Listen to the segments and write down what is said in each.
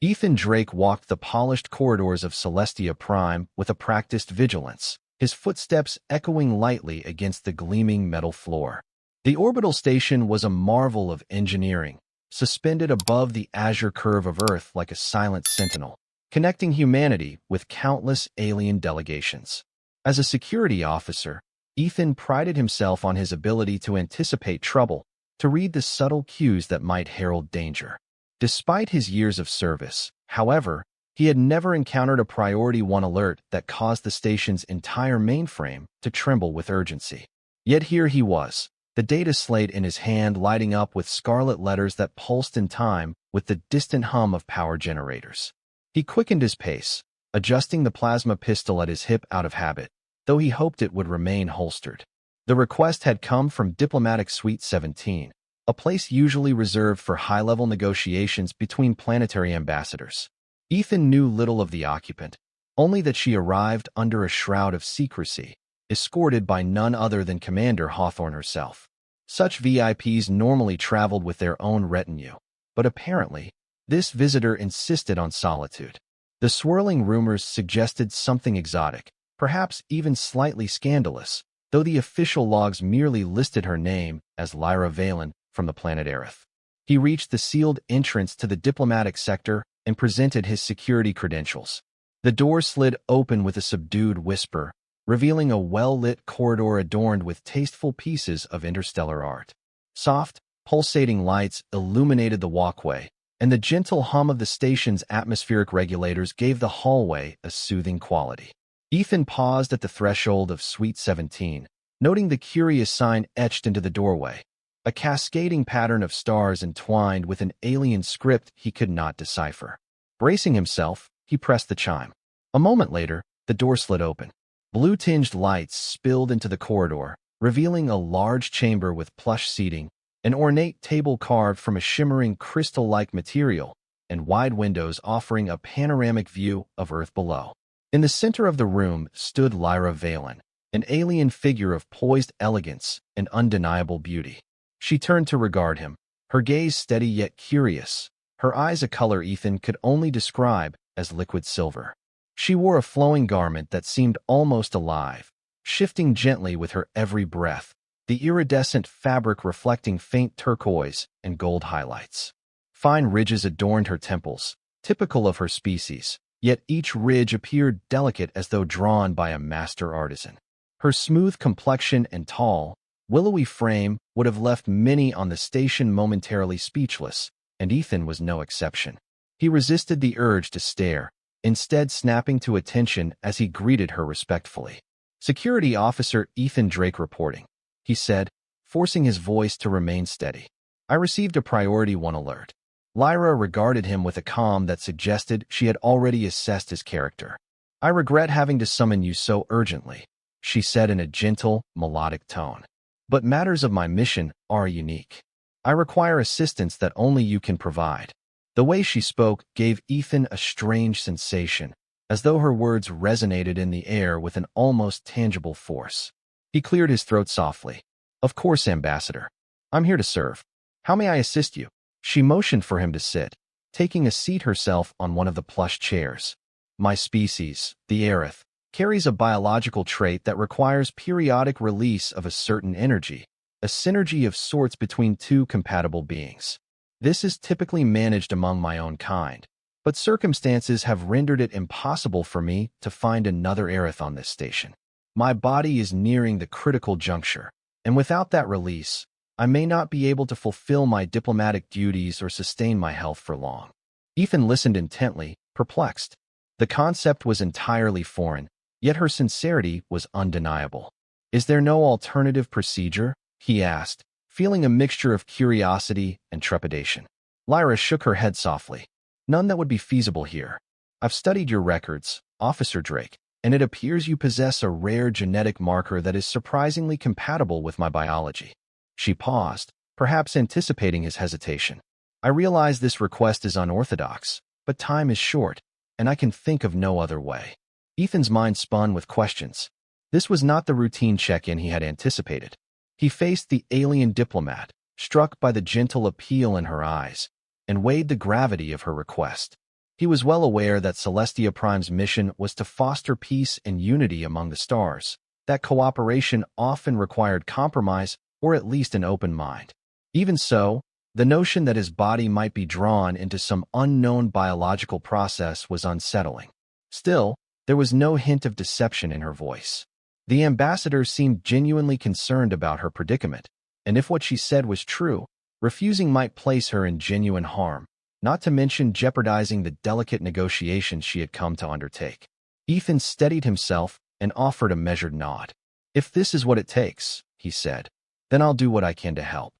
Ethan Drake walked the polished corridors of Celestia Prime with a practiced vigilance, his footsteps echoing lightly against the gleaming metal floor. The orbital station was a marvel of engineering, suspended above the azure curve of Earth like a silent sentinel, connecting humanity with countless alien delegations. As a security officer, Ethan prided himself on his ability to anticipate trouble, to read the subtle cues that might herald danger. Despite his years of service, however, he had never encountered a Priority 1 alert that caused the station's entire mainframe to tremble with urgency. Yet here he was, the data slate in his hand lighting up with scarlet letters that pulsed in time with the distant hum of power generators. He quickened his pace, adjusting the plasma pistol at his hip out of habit, though he hoped it would remain holstered. The request had come from Diplomatic Suite 17, a place usually reserved for high-level negotiations between planetary ambassadors. Ethan knew little of the occupant, only that she arrived under a shroud of secrecy, escorted by none other than Commander Hawthorne herself. Such VIPs normally traveled with their own retinue, but apparently, this visitor insisted on solitude. The swirling rumors suggested something exotic, perhaps even slightly scandalous, though the official logs merely listed her name as Lyra Veylan from the planet Aerith. He reached the sealed entrance to the diplomatic sector and presented his security credentials. The door slid open with a subdued whisper, revealing a well-lit corridor adorned with tasteful pieces of interstellar art. Soft, pulsating lights illuminated the walkway, and the gentle hum of the station's atmospheric regulators gave the hallway a soothing quality. Ethan paused at the threshold of Suite 17, noting the curious sign etched into the doorway, a cascading pattern of stars entwined with an alien script he could not decipher. Bracing himself, he pressed the chime. A moment later, the door slid open. Blue-tinged lights spilled into the corridor, revealing a large chamber with plush seating, an ornate table carved from a shimmering crystal-like material, and wide windows offering a panoramic view of Earth below. In the center of the room stood Lyra Veylan, an alien figure of poised elegance and undeniable beauty. She turned to regard him, her gaze steady yet curious, her eyes a color Ethan could only describe as liquid silver. She wore a flowing garment that seemed almost alive, shifting gently with her every breath, the iridescent fabric reflecting faint turquoise and gold highlights. Fine ridges adorned her temples, typical of her species, yet each ridge appeared delicate as though drawn by a master artisan. Her smooth complexion and tall, willowy frame would have left many on the station momentarily speechless, and Ethan was no exception. He resisted the urge to stare, instead snapping to attention as he greeted her respectfully. "Security Officer Ethan Drake reporting," he said, forcing his voice to remain steady. "I received a Priority 1 alert." Lyra regarded him with a calm that suggested she had already assessed his character. "I regret having to summon you so urgently," she said in a gentle, melodic tone. "But matters of my mission are unique. I require assistance that only you can provide." The way she spoke gave Ethan a strange sensation, as though her words resonated in the air with an almost tangible force. He cleared his throat softly. "Of course, Ambassador. I'm here to serve. How may I assist you?" She motioned for him to sit, taking a seat herself on one of the plush chairs. "My species, the Aerith, carries a biological trait that requires periodic release of a certain energy, a synergy of sorts between two compatible beings. This is typically managed among my own kind, but circumstances have rendered it impossible for me to find another Aerith on this station. My body is nearing the critical juncture, and without that release, I may not be able to fulfill my diplomatic duties or sustain my health for long." Ethan listened intently, perplexed. The concept was entirely foreign, yet her sincerity was undeniable. "Is there no alternative procedure?" he asked, feeling a mixture of curiosity and trepidation. Lyra shook her head softly. "None that would be feasible here. I've studied your records, Officer Drake, and it appears you possess a rare genetic marker that is surprisingly compatible with my biology." She paused, perhaps anticipating his hesitation. "I realize this request is unorthodox, but time is short, and I can think of no other way." Ethan's mind spun with questions. This was not the routine check-in he had anticipated. He faced the alien diplomat, struck by the gentle appeal in her eyes, and weighed the gravity of her request. He was well aware that Celestia Prime's mission was to foster peace and unity among the stars, that cooperation often required compromise or at least an open mind. Even so, the notion that his body might be drawn into some unknown biological process was unsettling. Still, there was no hint of deception in her voice. The ambassador seemed genuinely concerned about her predicament, and if what she said was true, refusing might place her in genuine harm, not to mention jeopardizing the delicate negotiations she had come to undertake. Ethan steadied himself and offered a measured nod. "If this is what it takes," he said, "then I'll do what I can to help."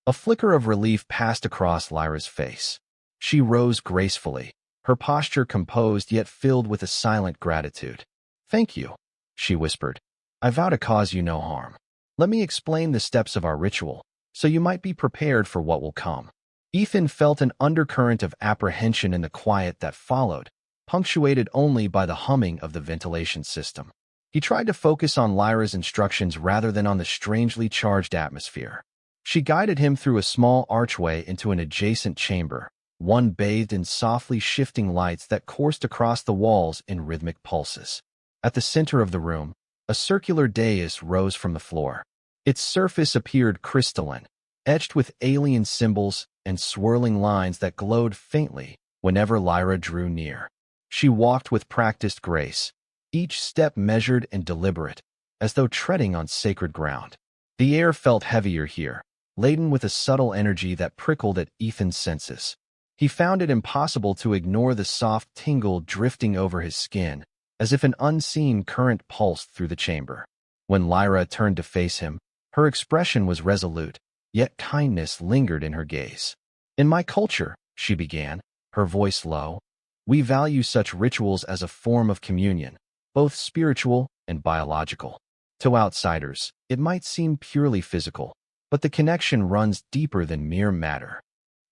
A flicker of relief passed across Lyra's face. She rose gracefully, her posture composed yet filled with a silent gratitude. "Thank you," she whispered. "I vow to cause you no harm. Let me explain the steps of our ritual, so you might be prepared for what will come." Ethan felt an undercurrent of apprehension in the quiet that followed, punctuated only by the humming of the ventilation system. He tried to focus on Lyra's instructions rather than on the strangely charged atmosphere. She guided him through a small archway into an adjacent chamber, one bathed in softly shifting lights that coursed across the walls in rhythmic pulses. At the center of the room, a circular dais rose from the floor. Its surface appeared crystalline, etched with alien symbols and swirling lines that glowed faintly whenever Lyra drew near. She walked with practiced grace, each step measured and deliberate, as though treading on sacred ground. The air felt heavier here, laden with a subtle energy that prickled at Ethan's senses. He found it impossible to ignore the soft tingle drifting over his skin, as if an unseen current pulsed through the chamber. When Lyra turned to face him, her expression was resolute, yet kindness lingered in her gaze. "In my culture," she began, her voice low, "we value such rituals as a form of communion, both spiritual and biological. To outsiders, it might seem purely physical, but the connection runs deeper than mere matter."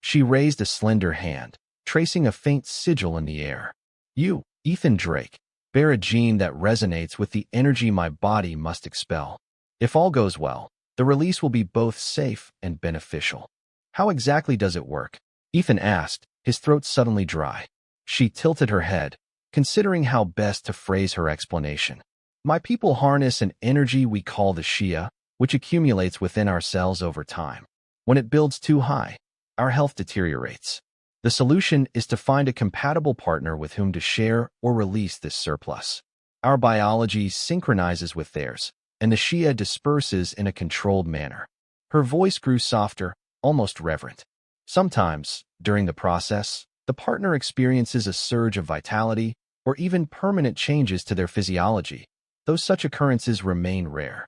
She raised a slender hand, tracing a faint sigil in the air. "You, Ethan Drake, bear a gene that resonates with the energy my body must expel. If all goes well, the release will be both safe and beneficial." "How exactly does it work?" Ethan asked, his throat suddenly dry. She tilted her head, considering how best to phrase her explanation. "My people harness an energy we call the Shia, which accumulates within our cells over time. When it builds too high, our health deteriorates. The solution is to find a compatible partner with whom to share or release this surplus. Our biology synchronizes with theirs, and the Shia disperses in a controlled manner." Her voice grew softer, almost reverent. "Sometimes, during the process, the partner experiences a surge of vitality or even permanent changes to their physiology, though such occurrences remain rare."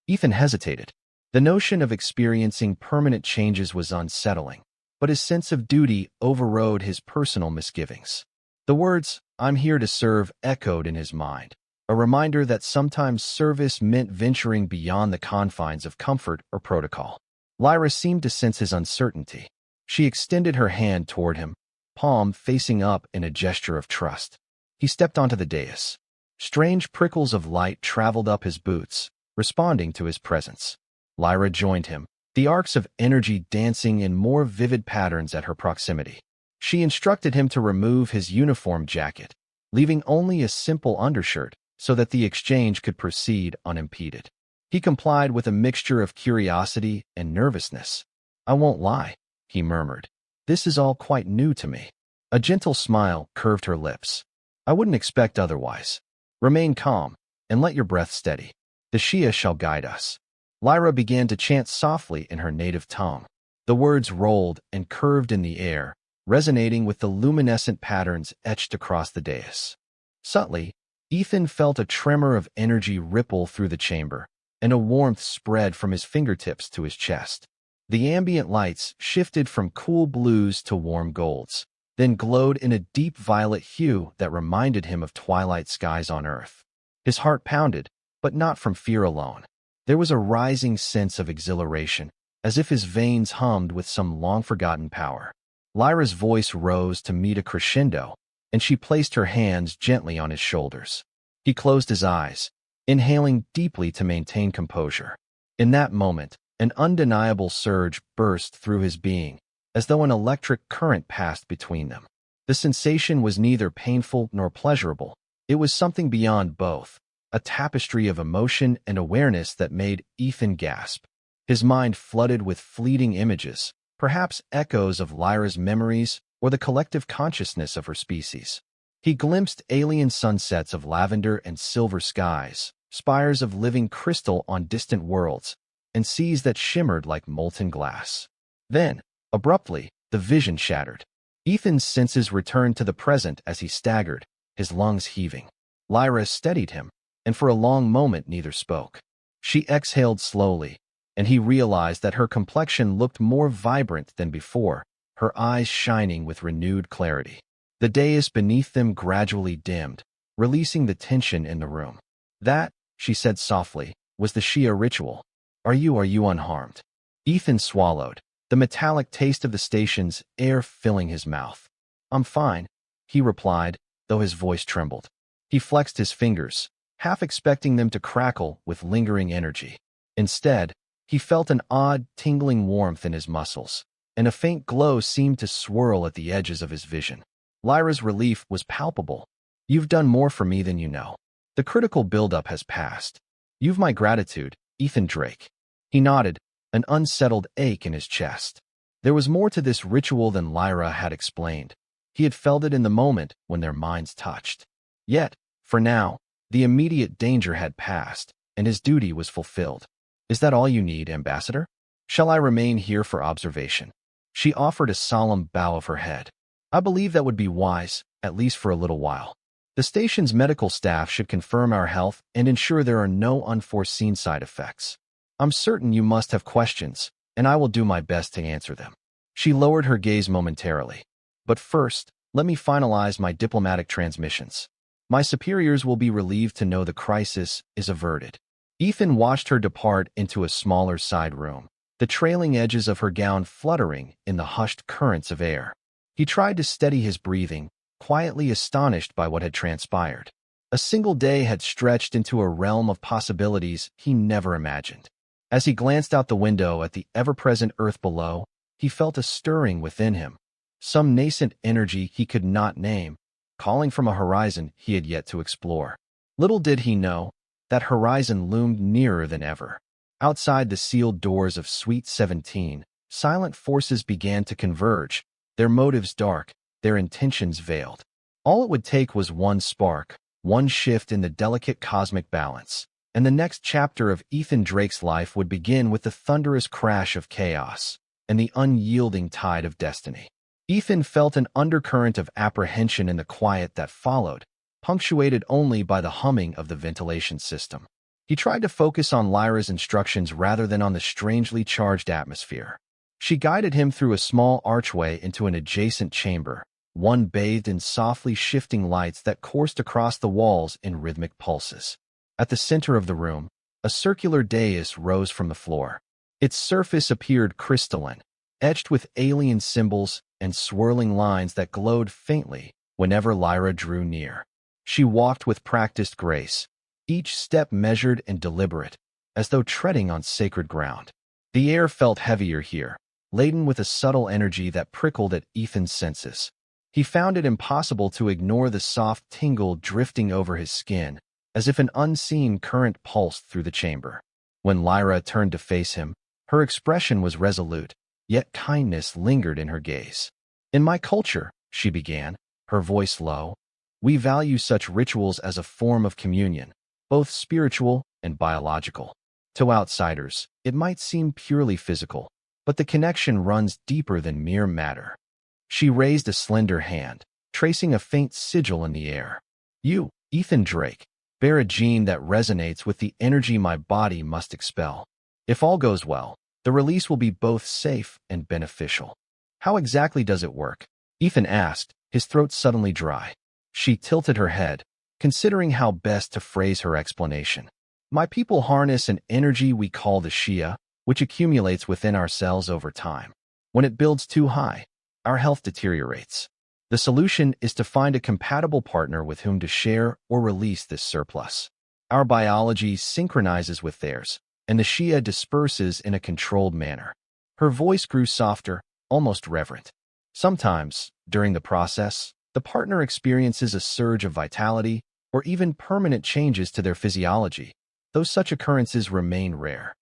Ethan hesitated. The notion of experiencing permanent changes was unsettling, but his sense of duty overrode his personal misgivings. The words, "I'm here to serve," echoed in his mind, a reminder that sometimes service meant venturing beyond the confines of comfort or protocol. Lyra seemed to sense his uncertainty. She extended her hand toward him, palm facing up in a gesture of trust. He stepped onto the dais. Strange prickles of light traveled up his boots, responding to his presence. Lyra joined him, the arcs of energy dancing in more vivid patterns at her proximity. She instructed him to remove his uniform jacket, leaving only a simple undershirt so that the exchange could proceed unimpeded. He complied with a mixture of curiosity and nervousness. "I won't lie," he murmured. "This is all quite new to me." A gentle smile curved her lips. "I wouldn't expect otherwise. Remain calm, and let your breath steady. The Shia shall guide us." Lyra began to chant softly in her native tongue. The words rolled and curved in the air, resonating with the luminescent patterns etched across the dais. Subtly, Ethan felt a tremor of energy ripple through the chamber, and a warmth spread from his fingertips to his chest. The ambient lights shifted from cool blues to warm golds, then glowed in a deep violet hue that reminded him of twilight skies on Earth. His heart pounded, but not from fear alone. There was a rising sense of exhilaration, as if his veins hummed with some long-forgotten power. Lyra's voice rose to meet a crescendo, and she placed her hands gently on his shoulders. He closed his eyes, inhaling deeply to maintain composure. In that moment, an undeniable surge burst through his being, as though an electric current passed between them. The sensation was neither painful nor pleasurable. It was something beyond both, a tapestry of emotion and awareness that made Ethan gasp. His mind flooded with fleeting images, perhaps echoes of Lyra's memories or the collective consciousness of her species. He glimpsed alien sunsets of lavender and silver skies, spires of living crystal on distant worlds, and seas that shimmered like molten glass. Then, abruptly, the vision shattered. Ethan's senses returned to the present as he staggered, his lungs heaving. Lyra steadied him, and for a long moment neither spoke. She exhaled slowly, and he realized that her complexion looked more vibrant than before, her eyes shining with renewed clarity. The dais beneath them gradually dimmed, releasing the tension in the room. "That," she said softly, "was the Shia ritual. Are you unharmed?" Ethan swallowed, the metallic taste of the station's air filling his mouth. "I'm fine," he replied, though his voice trembled. He flexed his fingers, half expecting them to crackle with lingering energy. Instead, he felt an odd, tingling warmth in his muscles, and a faint glow seemed to swirl at the edges of his vision. Lyra's relief was palpable. "You've done more for me than you know. The critical buildup has passed. You've my gratitude, Ethan Drake." He nodded, an unsettled ache in his chest. There was more to this ritual than Lyra had explained. He had felt it in the moment when their minds touched. Yet, for now, the immediate danger had passed, and his duty was fulfilled. "Is that all you need, Ambassador? Shall I remain here for observation?" She offered a solemn bow of her head. "I believe that would be wise, at least for a little while. The station's medical staff should confirm our health and ensure there are no unforeseen side effects. I'm certain you must have questions, and I will do my best to answer them." She lowered her gaze momentarily. "But first, let me finalize my diplomatic transmissions. My superiors will be relieved to know the crisis is averted." Ethan watched her depart into a smaller side room, the trailing edges of her gown fluttering in the hushed currents of air. He tried to steady his breathing, quietly astonished by what had transpired. A single day had stretched into a realm of possibilities he never imagined. As he glanced out the window at the ever-present Earth below, he felt a stirring within him, some nascent energy he could not name, calling from a horizon he had yet to explore. Little did he know, that horizon loomed nearer than ever. Outside the sealed doors of Suite 17, silent forces began to converge, their motives dark, their intentions veiled. All it would take was one spark, one shift in the delicate cosmic balance, and the next chapter of Ethan Drake's life would begin with the thunderous crash of chaos and the unyielding tide of destiny. Ethan felt an undercurrent of apprehension in the quiet that followed, punctuated only by the humming of the ventilation system. He tried to focus on Lyra's instructions rather than on the strangely charged atmosphere. She guided him through a small archway into an adjacent chamber, one bathed in softly shifting lights that coursed across the walls in rhythmic pulses. At the center of the room, a circular dais rose from the floor. Its surface appeared crystalline, etched with alien symbols and swirling lines that glowed faintly whenever Lyra drew near. She walked with practiced grace, each step measured and deliberate, as though treading on sacred ground. The air felt heavier here, laden with a subtle energy that prickled at Ethan's senses. He found it impossible to ignore the soft tingle drifting over his skin, as if an unseen current pulsed through the chamber. When Lyra turned to face him, her expression was resolute, yet kindness lingered in her gaze. "In my culture," she began, her voice low, "we value such rituals as a form of communion, both spiritual and biological. To outsiders, it might seem purely physical, but the connection runs deeper than mere matter." She raised a slender hand, tracing a faint sigil in the air. "You, Ethan Drake, bear a gene that resonates with the energy my body must expel. If all goes well, the release will be both safe and beneficial." "How exactly does it work?" Ethan asked, his throat suddenly dry. She tilted her head, considering how best to phrase her explanation. "My people harness an energy we call the Shia, which accumulates within our cells over time. When it builds too high, our health deteriorates. The solution is to find a compatible partner with whom to share or release this surplus. Our biology synchronizes with theirs, and the Shia disperses in a controlled manner." Her voice grew softer, almost reverent. Sometimes, during the process, the partner experiences a surge of vitality or even permanent changes to their physiology, though such occurrences remain rare.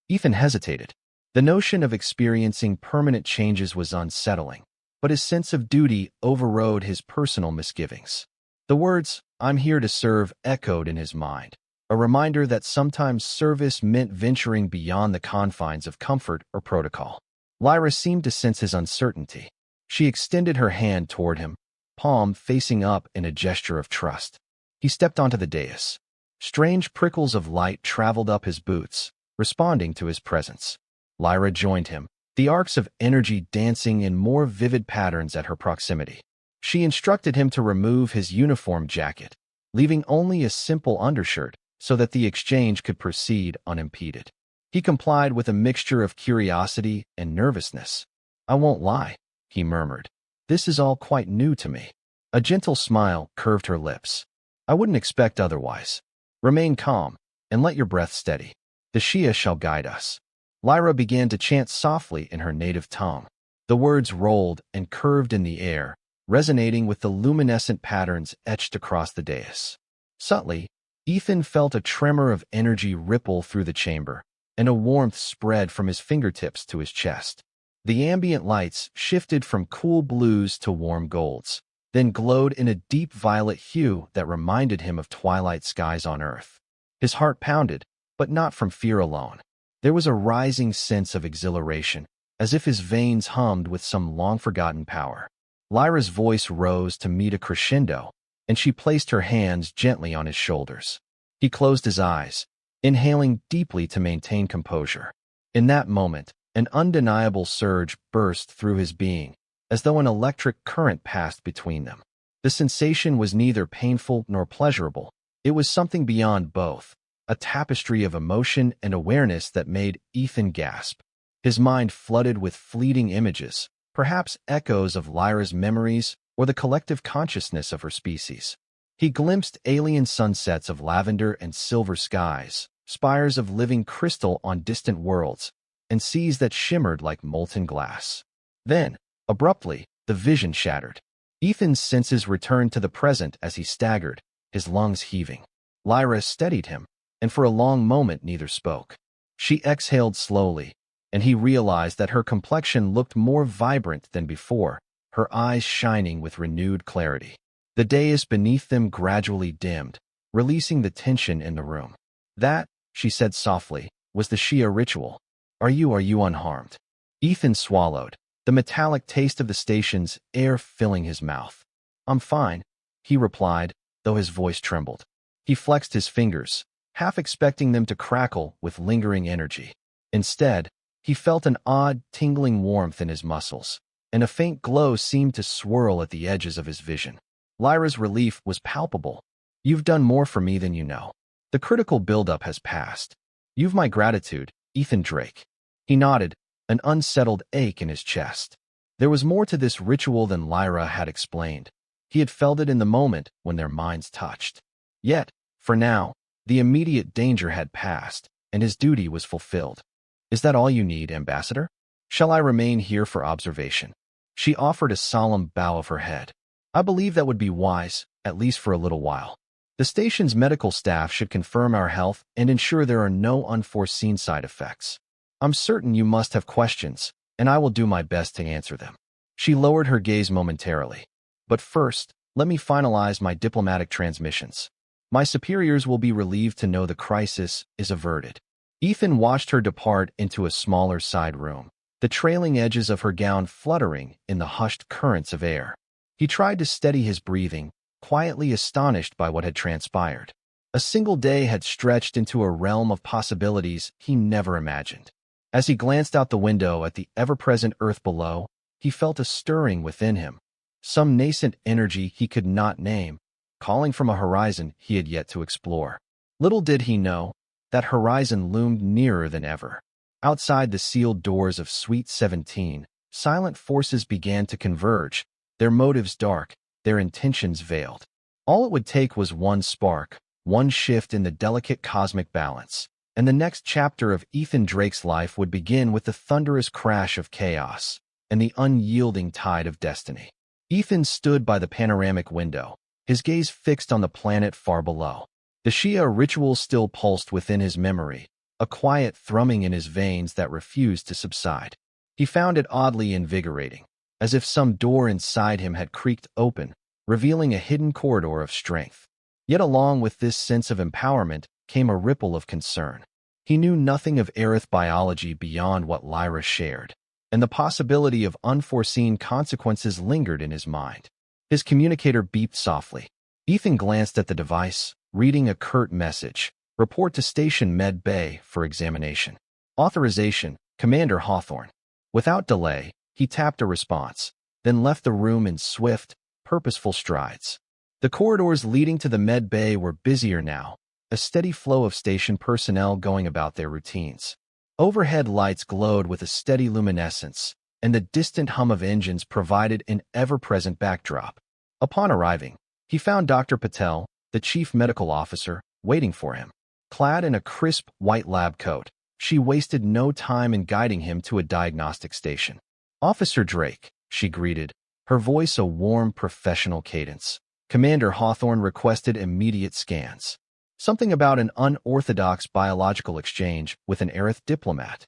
Ethan hesitated. The notion of experiencing permanent changes was unsettling, but his sense of duty overrode his personal misgivings. The words, "I'm here to serve," echoed in his mind, a reminder that sometimes service meant venturing beyond the confines of comfort or protocol. Lyra seemed to sense his uncertainty. She extended her hand toward him, palm facing up in a gesture of trust. He stepped onto the dais. Strange prickles of light traveled up his boots, responding to his presence. Lyra joined him, the arcs of energy dancing in more vivid patterns at her proximity. She instructed him to remove his uniform jacket, leaving only a simple undershirt so that the exchange could proceed unimpeded. He complied with a mixture of curiosity and nervousness. "I won't lie," he murmured. "This is all quite new to me." A gentle smile curved her lips. "I wouldn't expect otherwise. Remain calm, and let your breath steady. The Shia shall guide us." Lyra began to chant softly in her native tongue. The words rolled and curved in the air, resonating with the luminescent patterns etched across the dais. Subtly, Ethan felt a tremor of energy ripple through the chamber, and a warmth spread from his fingertips to his chest. The ambient lights shifted from cool blues to warm golds, then glowed in a deep violet hue that reminded him of twilight skies on Earth. His heart pounded, but not from fear alone. There was a rising sense of exhilaration, as if his veins hummed with some long-forgotten power. Lyra's voice rose to meet a crescendo, and she placed her hands gently on his shoulders. He closed his eyes, inhaling deeply to maintain composure. In that moment, an undeniable surge burst through his being, as though an electric current passed between them. The sensation was neither painful nor pleasurable. It was something beyond both, a tapestry of emotion and awareness that made Ethan gasp. His mind flooded with fleeting images, perhaps echoes of Lyra's memories or the collective consciousness of her species. He glimpsed alien sunsets of lavender and silver skies, spires of living crystal on distant worlds, and seas that shimmered like molten glass. Then, abruptly, the vision shattered. Ethan's senses returned to the present as he staggered, his lungs heaving. Lyra steadied him, and for a long moment neither spoke. She exhaled slowly, and he realized that her complexion looked more vibrant than before, her eyes shining with renewed clarity. The dais beneath them gradually dimmed, releasing the tension in the room. "That," she said softly, "was the Shia ritual. Are you unharmed?" Ethan swallowed, the metallic taste of the station's air filling his mouth. "I'm fine," he replied, though his voice trembled. He flexed his fingers, half expecting them to crackle with lingering energy. Instead, he felt an odd, tingling warmth in his muscles, and a faint glow seemed to swirl at the edges of his vision. Lyra's relief was palpable. "You've done more for me than you know. The critical buildup has passed. You've my gratitude, Ethan Drake." He nodded, an unsettled ache in his chest. There was more to this ritual than Lyra had explained. He had felt it in the moment when their minds touched. Yet, for now, the immediate danger had passed, and his duty was fulfilled. "Is that all you need, Ambassador? Shall I remain here for observation?" She offered a solemn bow of her head. "I believe that would be wise, at least for a little while. The station's medical staff should confirm our health and ensure there are no unforeseen side effects. I'm certain you must have questions, and I will do my best to answer them." She lowered her gaze momentarily. "But first, let me finalize my diplomatic transmissions. My superiors will be relieved to know the crisis is averted." Ethan watched her depart into a smaller side room, the trailing edges of her gown fluttering in the hushed currents of air. He tried to steady his breathing, quietly astonished by what had transpired. A single day had stretched into a realm of possibilities he never imagined. As he glanced out the window at the ever-present Earth below, he felt a stirring within him, some nascent energy he could not name, calling from a horizon he had yet to explore. Little did he know, that horizon loomed nearer than ever. Outside the sealed doors of Suite 17, silent forces began to converge, their motives dark, their intentions veiled. All it would take was one spark, one shift in the delicate cosmic balance, and the next chapter of Ethan Drake's life would begin with the thunderous crash of chaos. and the unyielding tide of destiny. Ethan stood by the panoramic window, his gaze fixed on the planet far below. The Shia ritual still pulsed within his memory, a quiet thrumming in his veins that refused to subside. He found it oddly invigorating, as if some door inside him had creaked open, revealing a hidden corridor of strength. Yet along with this sense of empowerment came a ripple of concern. He knew nothing of Aerith biology beyond what Lyra shared, and the possibility of unforeseen consequences lingered in his mind. His communicator beeped softly. Ethan glanced at the device, reading a curt message. Report to Station Med Bay for examination. Authorization, Commander Hawthorne. Without delay, he tapped a response, then left the room in swift, purposeful strides. The corridors leading to the med bay were busier now, a steady flow of station personnel going about their routines. Overhead lights glowed with a steady luminescence, and the distant hum of engines provided an ever-present backdrop. Upon arriving, he found Dr. Patel, the chief medical officer, waiting for him. Clad in a crisp, white lab coat, she wasted no time in guiding him to a diagnostic station. "Officer Drake," she greeted, her voice a warm, professional cadence. "Commander Hawthorne requested immediate scans. Something about an unorthodox biological exchange with an Aerith diplomat."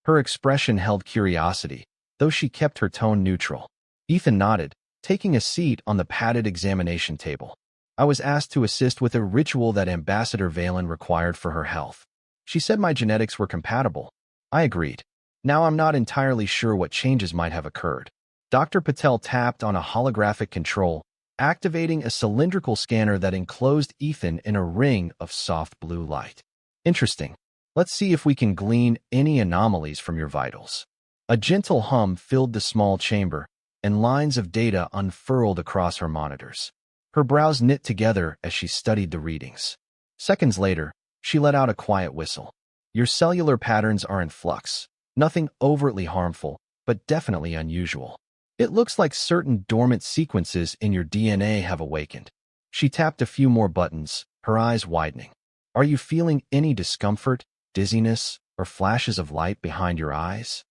Her expression held curiosity, though she kept her tone neutral. Ethan nodded, taking a seat on the padded examination table. "I was asked to assist with a ritual that Ambassador Veylan required for her health. She said my genetics were compatible." I agreed. "Now I'm not entirely sure what changes might have occurred." Dr. Patel tapped on a holographic control, activating a cylindrical scanner that enclosed Ethan in a ring of soft blue light. "Interesting. Let's see if we can glean any anomalies from your vitals." A gentle hum filled the small chamber, and lines of data unfurled across her monitors. Her brows knit together as she studied the readings. Seconds later, she let out a quiet whistle. "Your cellular patterns are in flux. Nothing overtly harmful, but definitely unusual. It looks like certain dormant sequences in your DNA have awakened." She tapped a few more buttons, her eyes widening. "Are you feeling any discomfort, dizziness, or flashes of light behind your eyes?"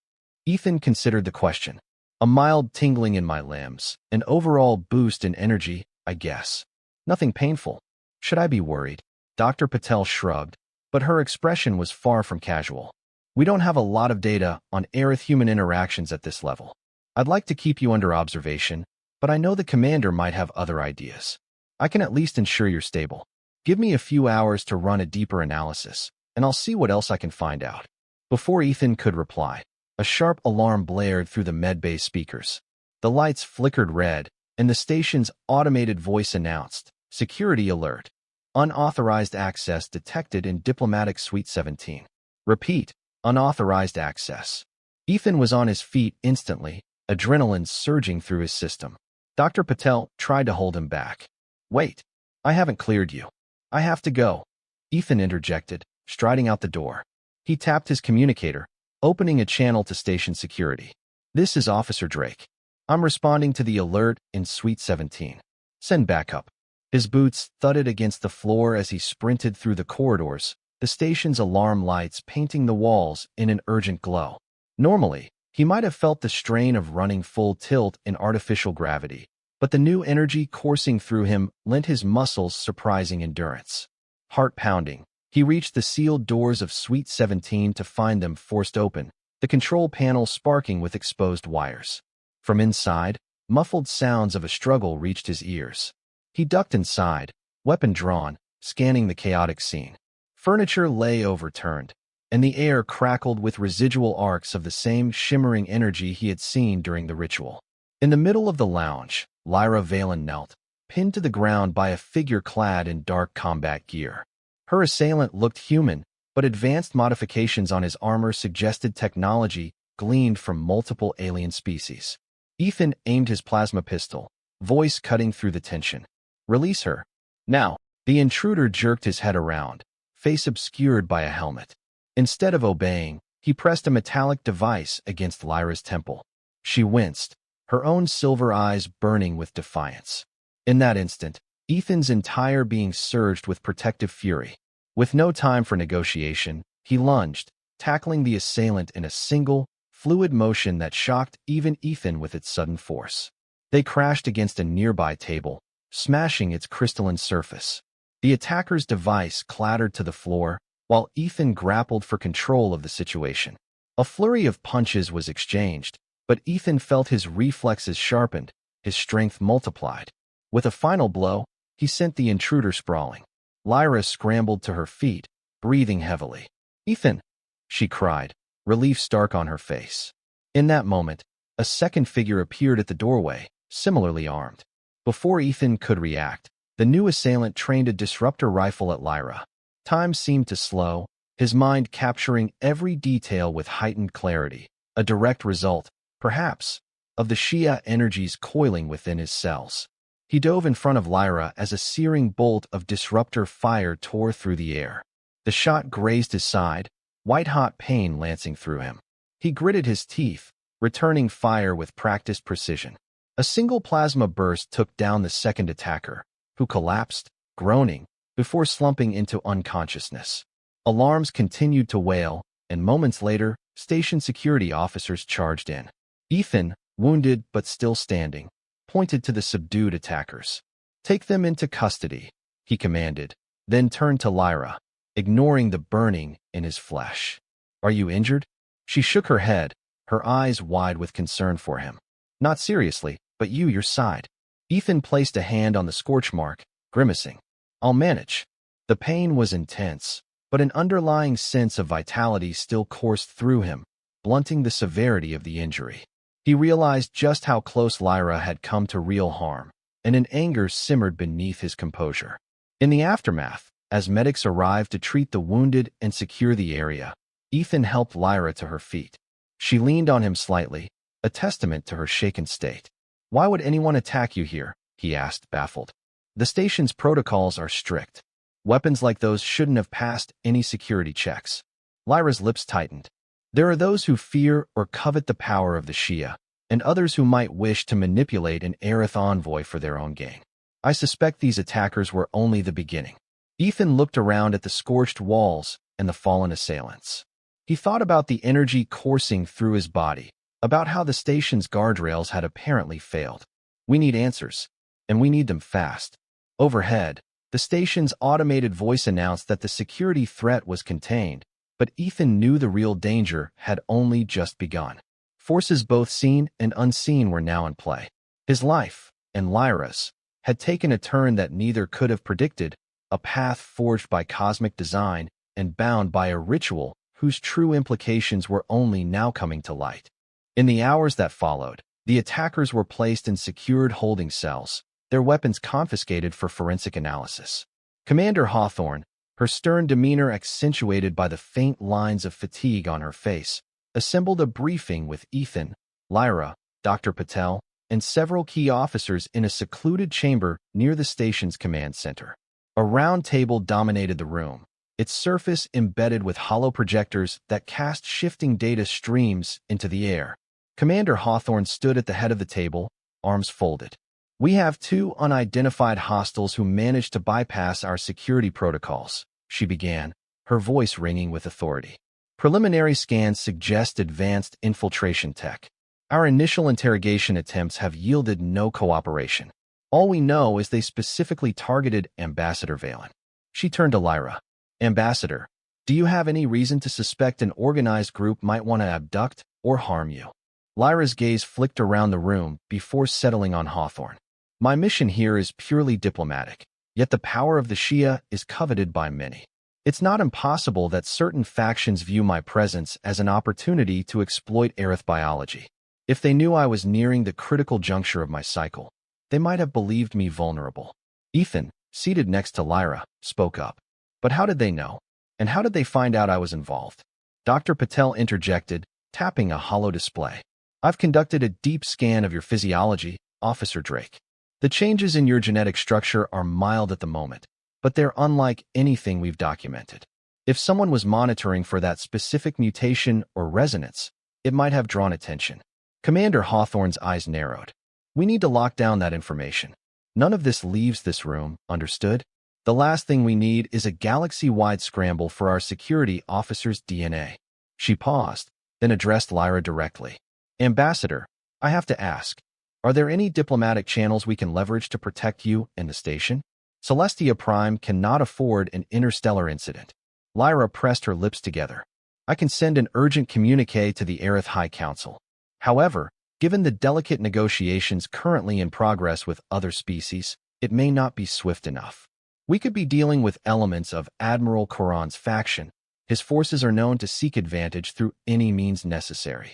Ethan considered the question. "A mild tingling in my limbs, an overall boost in energy, I guess. Nothing painful. Should I be worried?" Dr. Patel shrugged, but her expression was far from casual. "We don't have a lot of data on Aerith-human interactions at this level. I'd like to keep you under observation, but I know the commander might have other ideas. I can at least ensure you're stable. Give me a few hours to run a deeper analysis, and I'll see what else I can find out." Before Ethan could reply, a sharp alarm blared through the medbay speakers. The lights flickered red, and the station's automated voice announced, "Security alert. Unauthorized access detected in Diplomatic Suite 17. Repeat, unauthorized access." Ethan was on his feet instantly, adrenaline surging through his system. Dr. Patel tried to hold him back. "Wait, I haven't cleared you. I have to go," Ethan interjected, striding out the door. He tapped his communicator, opening a channel to station security. "This is Officer Drake. I'm responding to the alert in Suite 17. Send backup." His boots thudded against the floor as he sprinted through the corridors, the station's alarm lights painting the walls in an urgent glow. Normally, he might have felt the strain of running full tilt in artificial gravity, but the new energy coursing through him lent his muscles surprising endurance. Heart pounding, he reached the sealed doors of Suite 17 to find them forced open, the control panel sparking with exposed wires. From inside, muffled sounds of a struggle reached his ears. He ducked inside, weapon drawn, scanning the chaotic scene. Furniture lay overturned, and the air crackled with residual arcs of the same shimmering energy he had seen during the ritual. In the middle of the lounge, Lyra Veylan knelt, pinned to the ground by a figure clad in dark combat gear. Her assailant looked human, but advanced modifications on his armor suggested technology gleaned from multiple alien species. Ethan aimed his plasma pistol, voice cutting through the tension. "Release her. Now." The intruder jerked his head around, face obscured by a helmet. Instead of obeying, he pressed a metallic device against Lyra's temple. She winced, her own silver eyes burning with defiance. In that instant, Ethan's entire being surged with protective fury. With no time for negotiation, he lunged, tackling the assailant in a single, fluid motion that shocked even Ethan with its sudden force. They crashed against a nearby table, smashing its crystalline surface. The attacker's device clattered to the floor, while Ethan grappled for control of the situation. A flurry of punches was exchanged, but Ethan felt his reflexes sharpened, his strength multiplied. With a final blow, he sent the intruder sprawling. Lyra scrambled to her feet, breathing heavily. "Ethan!" she cried, relief stark on her face. In that moment, a second figure appeared at the doorway, similarly armed. Before Ethan could react, the new assailant trained a disruptor rifle at Lyra. Time seemed to slow, his mind capturing every detail with heightened clarity, a direct result, perhaps, of the Shia energies coiling within his cells. He dove in front of Lyra as a searing bolt of disruptor fire tore through the air. The shot grazed his side, white-hot pain lancing through him. He gritted his teeth, returning fire with practiced precision. A single plasma burst took down the second attacker, who collapsed, groaning, before slumping into unconsciousness. Alarms continued to wail, and moments later, station security officers charged in. Ethan, wounded but still standing, pointed to the subdued attackers. "Take them into custody," he commanded, then turned to Lyra, ignoring the burning in his flesh. "Are you injured?" She shook her head, her eyes wide with concern for him. "Not seriously, but your side." Ethan placed a hand on the scorch mark, grimacing. "I'll manage." The pain was intense, but an underlying sense of vitality still coursed through him, blunting the severity of the injury. He realized just how close Lyra had come to real harm, and an anger simmered beneath his composure. In the aftermath, as medics arrived to treat the wounded and secure the area, Ethan helped Lyra to her feet. She leaned on him slightly, a testament to her shaken state. "Why would anyone attack you here?" he asked, baffled. "The station's protocols are strict. Weapons like those shouldn't have passed any security checks." Lyra's lips tightened. "There are those who fear or covet the power of the Shia, and others who might wish to manipulate an Aerith envoy for their own gain. I suspect these attackers were only the beginning." Ethan looked around at the scorched walls and the fallen assailants. He thought about the energy coursing through his body, about how the station's guardrails had apparently failed. "We need answers, and we need them fast." Overhead, the station's automated voice announced that the security threat was contained, but Ethan knew the real danger had only just begun. Forces both seen and unseen were now in play. His life, and Lyra's, had taken a turn that neither could have predicted, a path forged by cosmic design and bound by a ritual whose true implications were only now coming to light. In the hours that followed, the attackers were placed in secured holding cells, their weapons confiscated for forensic analysis. Commander Hawthorne, her stern demeanor accentuated by the faint lines of fatigue on her face, assembled a briefing with Ethan, Lyra, Dr. Patel, and several key officers in a secluded chamber near the station's command center. A round table dominated the room, its surface embedded with hollow projectors that cast shifting data streams into the air. Commander Hawthorne stood at the head of the table, arms folded. "We have 2 unidentified hostiles who managed to bypass our security protocols," she began, her voice ringing with authority. "Preliminary scans suggest advanced infiltration tech. Our initial interrogation attempts have yielded no cooperation. All we know is they specifically targeted Ambassador Veylan." She turned to Lyra. "Ambassador, do you have any reason to suspect an organized group might want to abduct or harm you?" Lyra's gaze flicked around the room before settling on Hawthorne. "My mission here is purely diplomatic, yet the power of the Shia is coveted by many. It's not impossible that certain factions view my presence as an opportunity to exploit Aerith biology. If they knew I was nearing the critical juncture of my cycle, they might have believed me vulnerable." Ethan, seated next to Lyra, spoke up. "But how did they know? And how did they find out I was involved?" Dr. Patel interjected, tapping a hollow display. "I've conducted a deep scan of your physiology, Officer Drake. The changes in your genetic structure are mild at the moment, but they're unlike anything we've documented. If someone was monitoring for that specific mutation or resonance, it might have drawn attention." Commander Hawthorne's eyes narrowed. "We need to lock down that information. None of this leaves this room, understood? The last thing we need is a galaxy-wide scramble for our security officer's DNA." She paused, then addressed Lyra directly. Ambassador, I have to ask, are there any diplomatic channels we can leverage to protect you and the station? Celestia Prime cannot afford an interstellar incident. Lyra pressed her lips together. I can send an urgent communique to the Aerith High Council. However, given the delicate negotiations currently in progress with other species, it may not be swift enough. We could be dealing with elements of Admiral Korran's faction. His forces are known to seek advantage through any means necessary.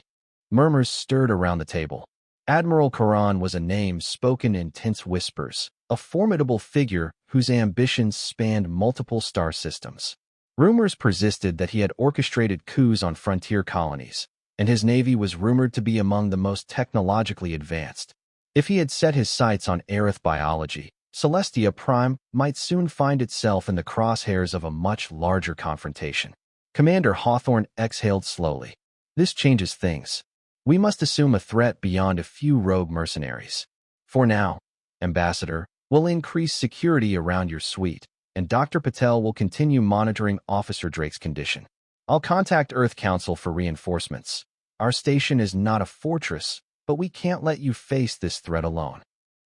Murmurs stirred around the table. Admiral Korran was a name spoken in tense whispers, a formidable figure whose ambitions spanned multiple star systems. Rumors persisted that he had orchestrated coups on frontier colonies, and his navy was rumored to be among the most technologically advanced. If he had set his sights on Aerith biology, Celestia Prime might soon find itself in the crosshairs of a much larger confrontation. Commander Hawthorne exhaled slowly. This changes things. We must assume a threat beyond a few rogue mercenaries. For now, Ambassador, we'll increase security around your suite, and Dr. Patel will continue monitoring Officer Drake's condition. I'll contact Earth Council for reinforcements. Our station is not a fortress, but we can't let you face this threat alone.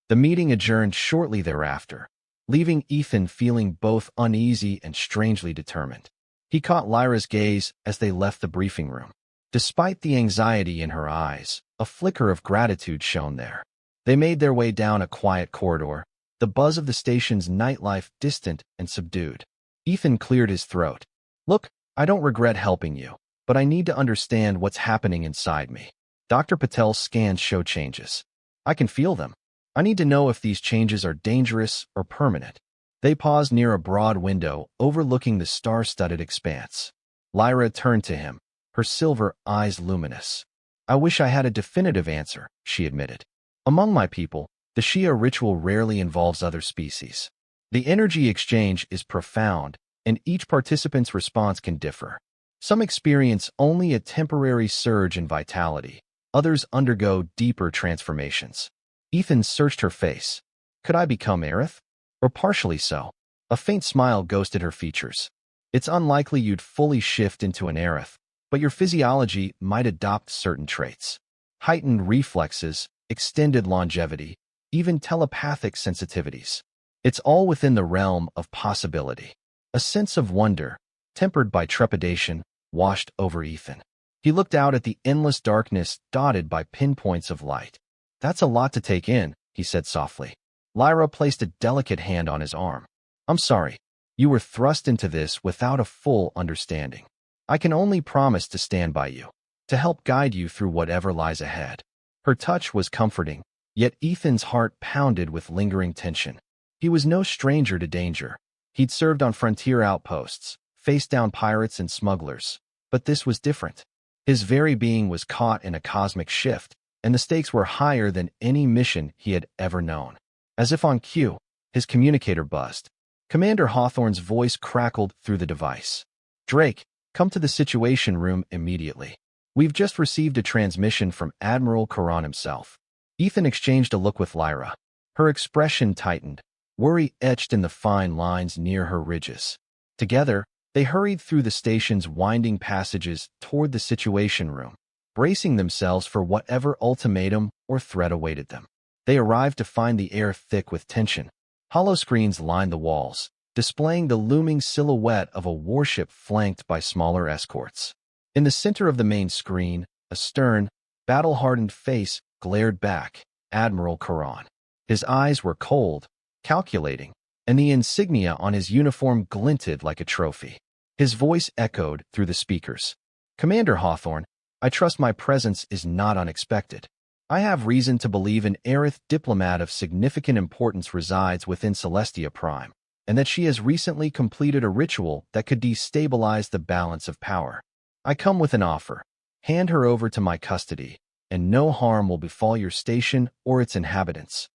The meeting adjourned shortly thereafter, leaving Ethan feeling both uneasy and strangely determined. He caught Lyra's gaze as they left the briefing room. Despite the anxiety in her eyes, a flicker of gratitude shone there. They made their way down a quiet corridor, the buzz of the station's nightlife distant and subdued. Ethan cleared his throat. Look, I don't regret helping you, but I need to understand what's happening inside me. Dr. Patel's scans show changes. I can feel them. I need to know if these changes are dangerous or permanent. They paused near a broad window overlooking the star-studded expanse. Lyra turned to him, her silver eyes luminous. I wish I had a definitive answer, she admitted. Among my people, the Shia ritual rarely involves other species. The energy exchange is profound, and each participant's response can differ. Some experience only a temporary surge in vitality. Others undergo deeper transformations. Ethan searched her face. Could I become Aerith? Or partially so? A faint smile ghosted her features. It's unlikely you'd fully shift into an Aerith, but your physiology might adopt certain traits. Heightened reflexes, extended longevity, even telepathic sensitivities. It's all within the realm of possibility. A sense of wonder, tempered by trepidation, washed over Ethan. He looked out at the endless darkness dotted by pinpoints of light. That's a lot to take in, he said softly. Lyra placed a delicate hand on his arm. I'm sorry. You were thrust into this without a full understanding. I can only promise to stand by you, to help guide you through whatever lies ahead. Her touch was comforting, yet Ethan's heart pounded with lingering tension. He was no stranger to danger. He'd served on frontier outposts, faced down pirates and smugglers. But this was different. His very being was caught in a cosmic shift, and the stakes were higher than any mission he had ever known. As if on cue, his communicator buzzed. Commander Hawthorne's voice crackled through the device. Drake, come to the Situation Room immediately. We've just received a transmission from Admiral Korran himself. Ethan exchanged a look with Lyra. Her expression tightened, worry etched in the fine lines near her ridges. Together, they hurried through the station's winding passages toward the Situation Room, bracing themselves for whatever ultimatum or threat awaited them. They arrived to find the air thick with tension. Hollow screens lined the walls, displaying the looming silhouette of a warship flanked by smaller escorts. In the center of the main screen, a stern, battle-hardened face glared back, Admiral Korran. His eyes were cold, calculating, and the insignia on his uniform glinted like a trophy. His voice echoed through the speakers. Commander Hawthorne, I trust my presence is not unexpected. I have reason to believe an Aerith diplomat of significant importance resides within Celestia Prime, and that she has recently completed a ritual that could destabilize the balance of power. I come with an offer. Hand her over to my custody, and no harm will befall your station or its inhabitants.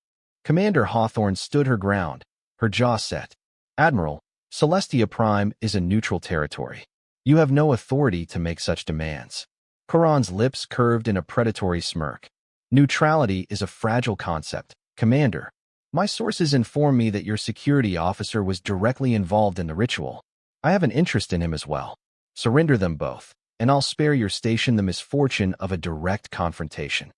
Commander Hawthorne stood her ground, her jaw set. Admiral, Celestia Prime is a neutral territory. You have no authority to make such demands. Korran's lips curved in a predatory smirk. Neutrality is a fragile concept, Commander. My sources inform me that your security officer was directly involved in the ritual. I have an interest in him as well. Surrender them both. and I'll spare your station the misfortune of a direct confrontation."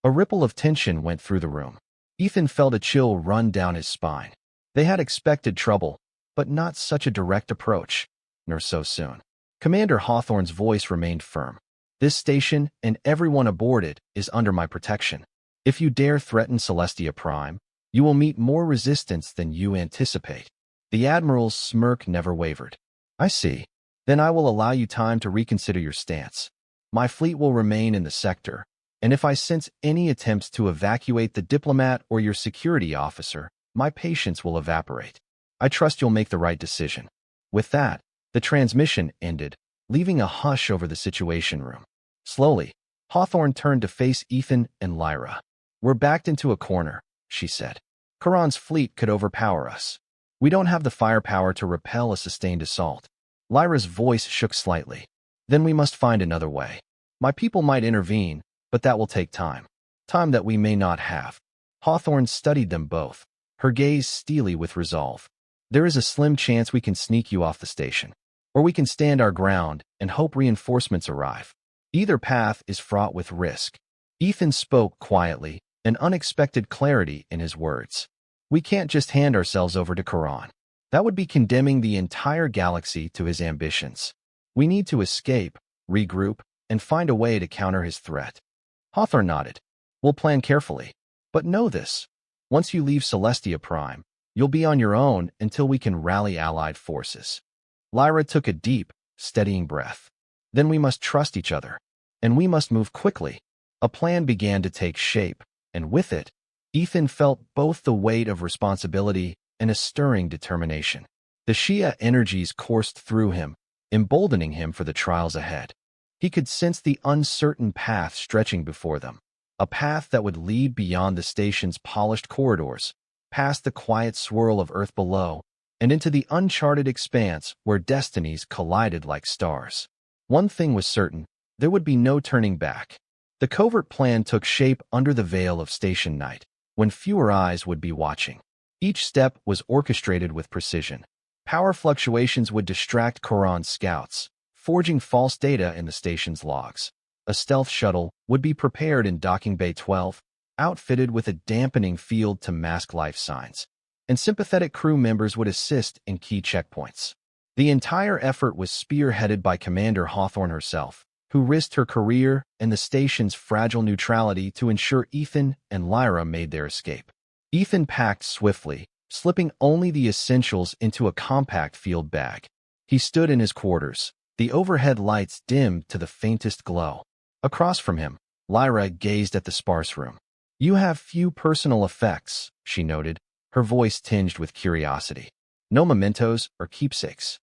A ripple of tension went through the room. Ethan felt a chill run down his spine. They had expected trouble, but not such a direct approach, nor so soon. Commander Hawthorne's voice remained firm. "This station and everyone aboard it is under my protection. If you dare threaten Celestia Prime, you will meet more resistance than you anticipate." The Admiral's smirk never wavered. "I see. Then I will allow you time to reconsider your stance. My fleet will remain in the sector, and if I sense any attempts to evacuate the Diplomat or your security officer, my patience will evaporate. I trust you'll make the right decision." With that, the transmission ended, leaving a hush over the Situation Room. Slowly, Hawthorne turned to face Ethan and Lyra. "We're backed into a corner," she said. "Korran's fleet could overpower us. We don't have the firepower to repel a sustained assault." Lyra's voice shook slightly. "Then we must find another way. My people might intervene, but that will take time. Time that we may not have." Hawthorne studied them both, her gaze steely with resolve. "There is a slim chance we can sneak you off the station, or we can stand our ground and hope reinforcements arrive. Either path is fraught with risk." Ethan spoke quietly, an unexpected clarity in his words. "We can't just hand ourselves over to Korran. That would be condemning the entire galaxy to his ambitions. We need to escape, regroup, and find a way to counter his threat." Hawthorne nodded. "We'll plan carefully. But know this. Once you leave Celestia Prime, you'll be on your own until we can rally allied forces." Lyra took a deep, steadying breath. "Then we must trust each other. And we must move quickly." A plan began to take shape, and with it, Ethan felt both the weight of responsibility and a stirring determination. The Shia energies coursed through him, emboldening him for the trials ahead. He could sense the uncertain path stretching before them, a path that would lead beyond the station's polished corridors, past the quiet swirl of Earth below, and into the uncharted expanse where destinies collided like stars. One thing was certain: there would be no turning back. The covert plan took shape under the veil of station night, when fewer eyes would be watching. Each step was orchestrated with precision. Power fluctuations would distract Korran's scouts, forging false data in the station's logs. A stealth shuttle would be prepared in Docking Bay 12, outfitted with a dampening field to mask life signs, and sympathetic crew members would assist in key checkpoints. The entire effort was spearheaded by Commander Hawthorne herself, who risked her career and the station's fragile neutrality to ensure Ethan and Lyra made their escape. Ethan packed swiftly, slipping only the essentials into a compact field bag. He stood in his quarters, the overhead lights dimmed to the faintest glow. Across from him, Lyra gazed at the sparse room. "You have few personal effects," she noted, her voice tinged with curiosity. "No mementos or keepsakes."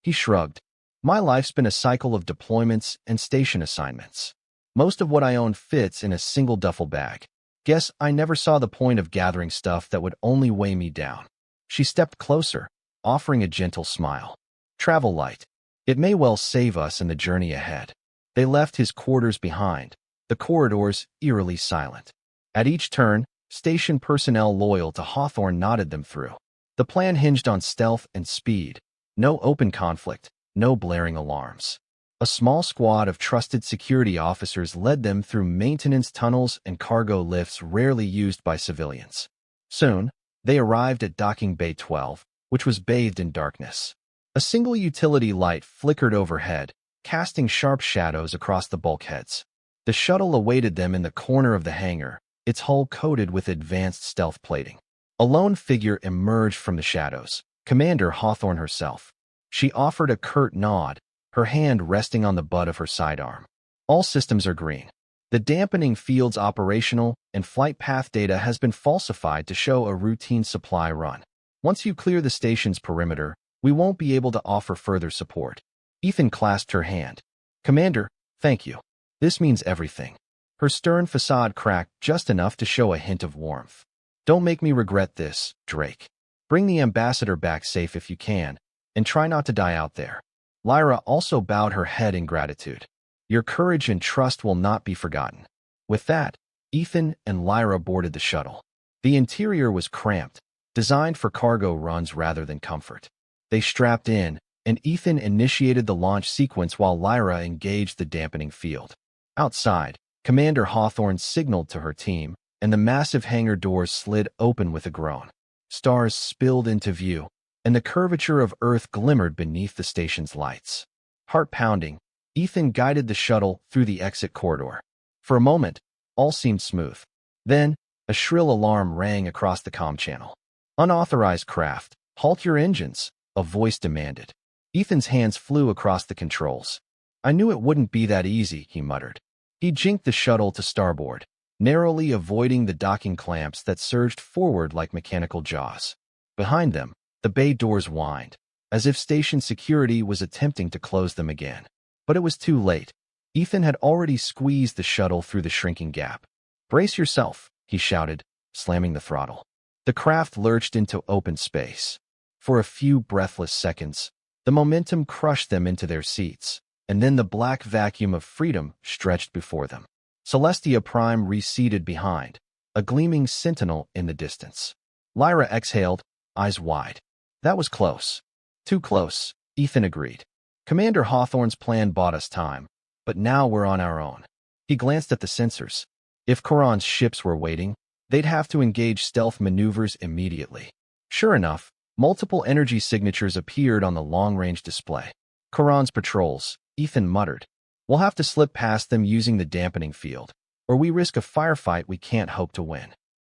He shrugged. "My life's been a cycle of deployments and station assignments. Most of what I own fits in a single duffel bag. Guess I never saw the point of gathering stuff that would only weigh me down." She stepped closer, offering a gentle smile. "Travel light. It may well save us in the journey ahead." They left his quarters behind, the corridors eerily silent. At each turn, station personnel loyal to Hawthorne nodded them through. The plan hinged on stealth and speed. No open conflict, no blaring alarms. A small squad of trusted security officers led them through maintenance tunnels and cargo lifts rarely used by civilians. Soon, they arrived at Docking Bay 12, which was bathed in darkness. A single utility light flickered overhead, casting sharp shadows across the bulkheads. The shuttle awaited them in the corner of the hangar, its hull coated with advanced stealth plating. A lone figure emerged from the shadows, Commander Hawthorne herself. She offered a curt nod, her hand resting on the butt of her sidearm. "All systems are green. The dampening field's operational, and flight path data has been falsified to show a routine supply run. Once you clear the station's perimeter, we won't be able to offer further support." Ethan clasped her hand. "Commander, thank you. This means everything." Her stern facade cracked just enough to show a hint of warmth. "Don't make me regret this, Drake. Bring the ambassador back safe if you can, and try not to die out there." Lyra also bowed her head in gratitude. "Your courage and trust will not be forgotten." With that, Ethan and Lyra boarded the shuttle. The interior was cramped, designed for cargo runs rather than comfort. They strapped in, and Ethan initiated the launch sequence while Lyra engaged the dampening field. Outside, Commander Hawthorne signaled to her team, and the massive hangar doors slid open with a groan. Stars spilled into view, and the curvature of Earth glimmered beneath the station's lights. Heart pounding, Ethan guided the shuttle through the exit corridor. For a moment, all seemed smooth. Then, a shrill alarm rang across the comm channel. "Unauthorized craft, halt your engines," a voice demanded. Ethan's hands flew across the controls. "I knew it wouldn't be that easy," he muttered. He jinked the shuttle to starboard, narrowly avoiding the docking clamps that surged forward like mechanical jaws. Behind them, the bay doors whined, as if station security was attempting to close them again. But it was too late. Ethan had already squeezed the shuttle through the shrinking gap. "Brace yourself," he shouted, slamming the throttle. The craft lurched into open space. For a few breathless seconds, the momentum crushed them into their seats, and then the black vacuum of freedom stretched before them. Celestia Prime receded behind, a gleaming sentinel in the distance. Lyra exhaled, eyes wide. "That was close." "Too close," Ethan agreed. "Commander Hawthorne's plan bought us time, but now we're on our own." He glanced at the sensors. If Korran's ships were waiting, they'd have to engage stealth maneuvers immediately. Sure enough, multiple energy signatures appeared on the long-range display. "Korran's patrols," Ethan muttered. "We'll have to slip past them using the dampening field, or we risk a firefight we can't hope to win."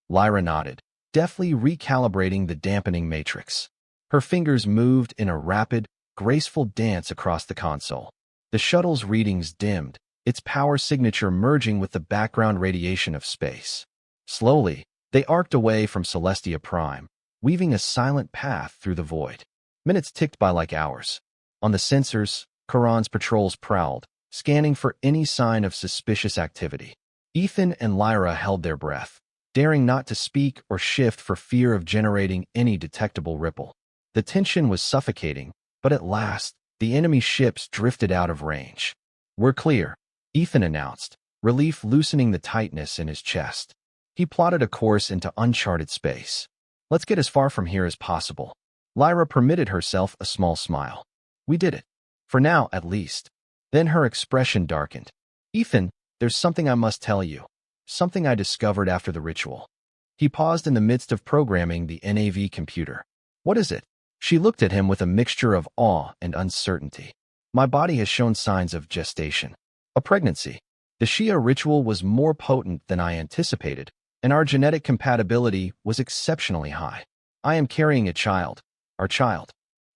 Lyra nodded, deftly recalibrating the dampening matrix. Her fingers moved in a rapid, graceful dance across the console. The shuttle's readings dimmed, its power signature merging with the background radiation of space. Slowly, they arced away from Celestia Prime, weaving a silent path through the void. Minutes ticked by like hours. On the sensors, Korran's patrols prowled, scanning for any sign of suspicious activity. Ethan and Lyra held their breath, daring not to speak or shift for fear of generating any detectable ripple. The tension was suffocating, but at last, the enemy ships drifted out of range. "We're clear," Ethan announced, relief loosening the tightness in his chest. He plotted a course into uncharted space. "Let's get as far from here as possible." Lyra permitted herself a small smile. "We did it. For now, at least." Then her expression darkened. "Ethan, there's something I must tell you. Something I discovered after the ritual." He paused in the midst of programming the NAV computer. "What is it?" She looked at him with a mixture of awe and uncertainty. "My body has shown signs of gestation. A pregnancy. The Shia ritual was more potent than I anticipated, and our genetic compatibility was exceptionally high. I am carrying a child. Our child."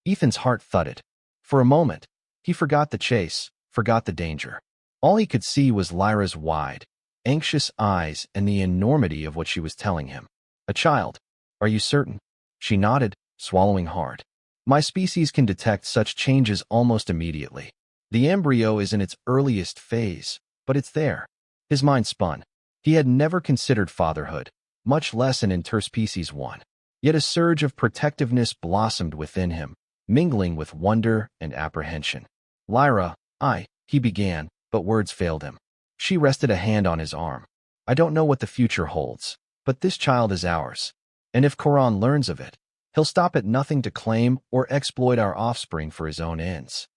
Ethan's heart thudded. For a moment, he forgot the chase, forgot the danger. All he could see was Lyra's wide, anxious eyes and the enormity of what she was telling him. "A child. Are you certain?" She nodded, swallowing hard. "My species can detect such changes almost immediately. The embryo is in its earliest phase, but it's there." His mind spun. He had never considered fatherhood, much less an interspecies one. Yet a surge of protectiveness blossomed within him, mingling with wonder and apprehension. "Lyra, he began, but words failed him. She rested a hand on his arm. "I don't know what the future holds, but this child is ours. And if Korran learns of it, he'll stop at nothing to claim or exploit our offspring for his own ends."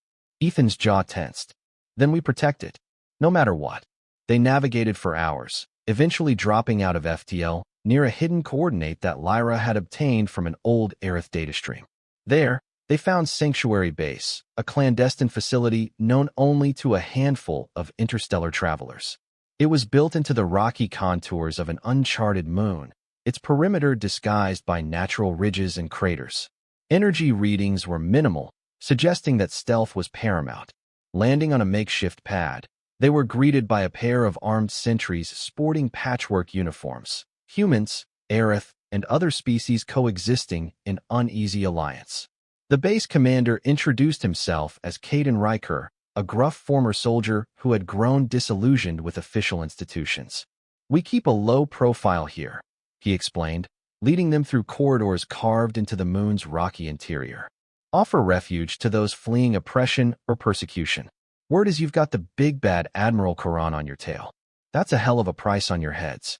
Ethan's jaw tensed. "Then we protect it, no matter what." They navigated for hours, eventually dropping out of FTL near a hidden coordinate that Lyra had obtained from an old Aerith datastream. There, they found Sanctuary Base, a clandestine facility known only to a handful of interstellar travelers. It was built into the rocky contours of an uncharted moon, its perimeter disguised by natural ridges and craters. Energy readings were minimal, suggesting that stealth was paramount. Landing on a makeshift pad, they were greeted by a pair of armed sentries sporting patchwork uniforms. Humans, Aerith, and other species coexisting in uneasy alliance. The base commander introduced himself as Caden Riker, a gruff former soldier who had grown disillusioned with official institutions. "We keep a low profile here," he explained, leading them through corridors carved into the moon's rocky interior. "Offer refuge to those fleeing oppression or persecution. Word is you've got the big bad Admiral Korran on your tail. That's a hell of a price on your heads."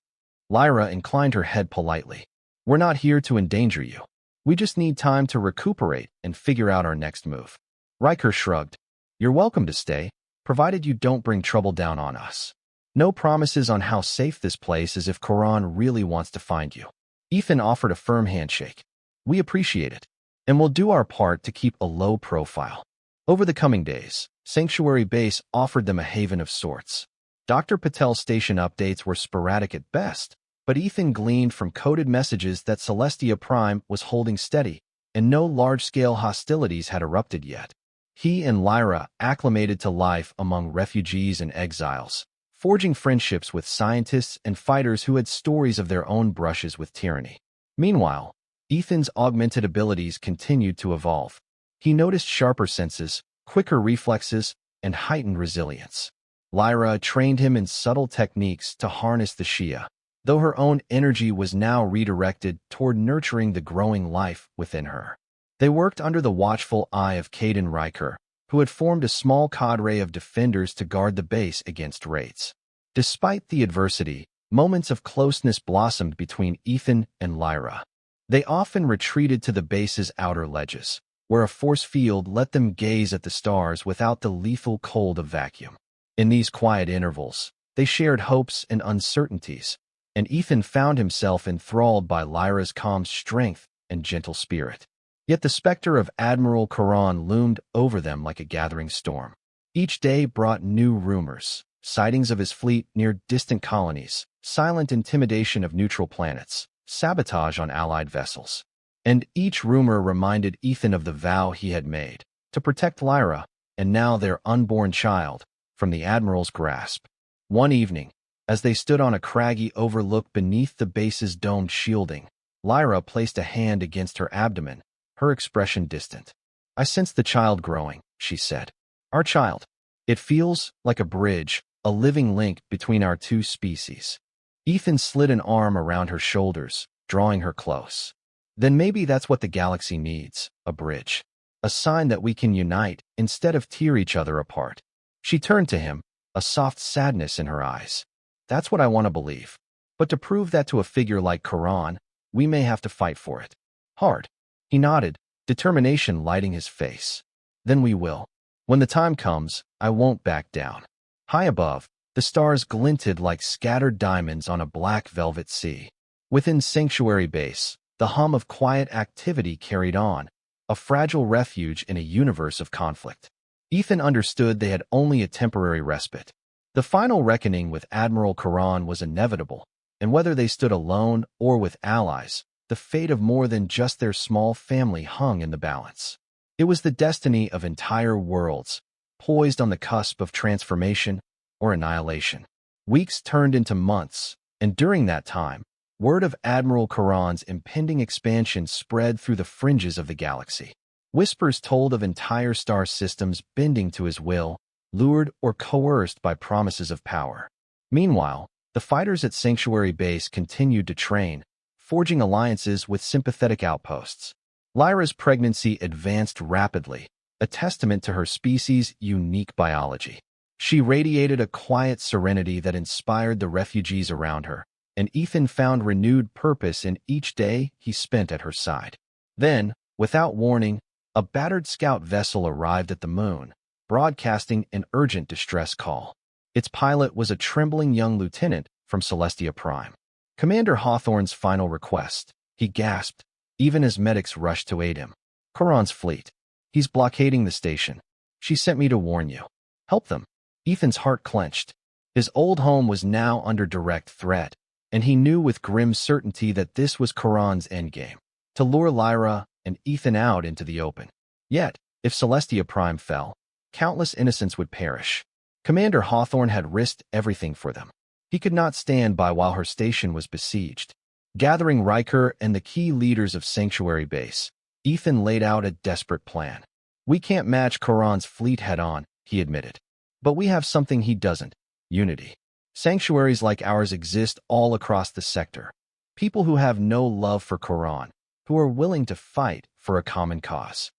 Lyra inclined her head politely. "We're not here to endanger you. We just need time to recuperate and figure out our next move." Riker shrugged. You're welcome to stay, provided you don't bring trouble down on us. No promises on how safe this place is if Korran really wants to find you. Ethan offered a firm handshake. We appreciate it, and we'll do our part to keep a low profile. Over the coming days, Sanctuary Base offered them a haven of sorts. Dr. Patel's station updates were sporadic at best, but Ethan gleaned from coded messages that Celestia Prime was holding steady, and no large-scale hostilities had erupted yet. He and Lyra acclimated to life among refugees and exiles, forging friendships with scientists and fighters who had stories of their own brushes with tyranny. Meanwhile, Ethan's augmented abilities continued to evolve. He noticed sharper senses, quicker reflexes, and heightened resilience. Lyra trained him in subtle techniques to harness the Shia, though her own energy was now redirected toward nurturing the growing life within her. They worked under the watchful eye of Caden Riker, who had formed a small cadre of defenders to guard the base against raids. Despite the adversity, moments of closeness blossomed between Ethan and Lyra. They often retreated to the base's outer ledges, where a force field let them gaze at the stars without the lethal cold of vacuum. In these quiet intervals, they shared hopes and uncertainties, and Ethan found himself enthralled by Lyra's calm strength and gentle spirit. Yet the specter of Admiral Korran loomed over them like a gathering storm. Each day brought new rumors, sightings of his fleet near distant colonies, silent intimidation of neutral planets, sabotage on Allied vessels. And each rumor reminded Ethan of the vow he had made, to protect Lyra, and now their unborn child, from the Admiral's grasp. One evening, as they stood on a craggy overlook beneath the base's domed shielding, Lyra placed a hand against her abdomen, her expression distant. I sense the child growing, she said. Our child. It feels like a bridge, a living link between our two species. Ethan slid an arm around her shoulders, drawing her close. Then maybe that's what the galaxy needs, a bridge. A sign that we can unite instead of tear each other apart. She turned to him, a soft sadness in her eyes. That's what I want to believe. But to prove that to a figure like Korran, we may have to fight for it. Hard. He nodded, determination lighting his face. Then we will. When the time comes, I won't back down. High above, the stars glinted like scattered diamonds on a black velvet sea. Within Sanctuary Base, the hum of quiet activity carried on, a fragile refuge in a universe of conflict. Ethan understood they had only a temporary respite. The final reckoning with Admiral Korran was inevitable, and whether they stood alone or with allies, the fate of more than just their small family hung in the balance. It was the destiny of entire worlds, poised on the cusp of transformation or annihilation. Weeks turned into months, and during that time, word of Admiral Korran's impending expansion spread through the fringes of the galaxy. Whispers told of entire star systems bending to his will, lured or coerced by promises of power. Meanwhile, the fighters at Sanctuary Base continued to train, forging alliances with sympathetic outposts. Lyra's pregnancy advanced rapidly, a testament to her species' unique biology. She radiated a quiet serenity that inspired the refugees around her, and Ethan found renewed purpose in each day he spent at her side. Then, without warning, a battered scout vessel arrived at the moon, broadcasting an urgent distress call. Its pilot was a trembling young lieutenant from Celestia Prime. Commander Hawthorne's final request, he gasped, even as medics rushed to aid him. Korran's fleet. He's blockading the station. She sent me to warn you. Help them. Ethan's heart clenched. His old home was now under direct threat, and he knew with grim certainty that this was Korran's endgame, to lure Lyra and Ethan out into the open. Yet, if Celestia Prime fell, countless innocents would perish. Commander Hawthorne had risked everything for them. He could not stand by while her station was besieged. Gathering Riker and the key leaders of Sanctuary Base, Ethan laid out a desperate plan. We can't match Korran's fleet head-on, he admitted. But we have something he doesn't: unity. Sanctuaries like ours exist all across the sector. People who have no love for Korran, who are willing to fight for a common cause.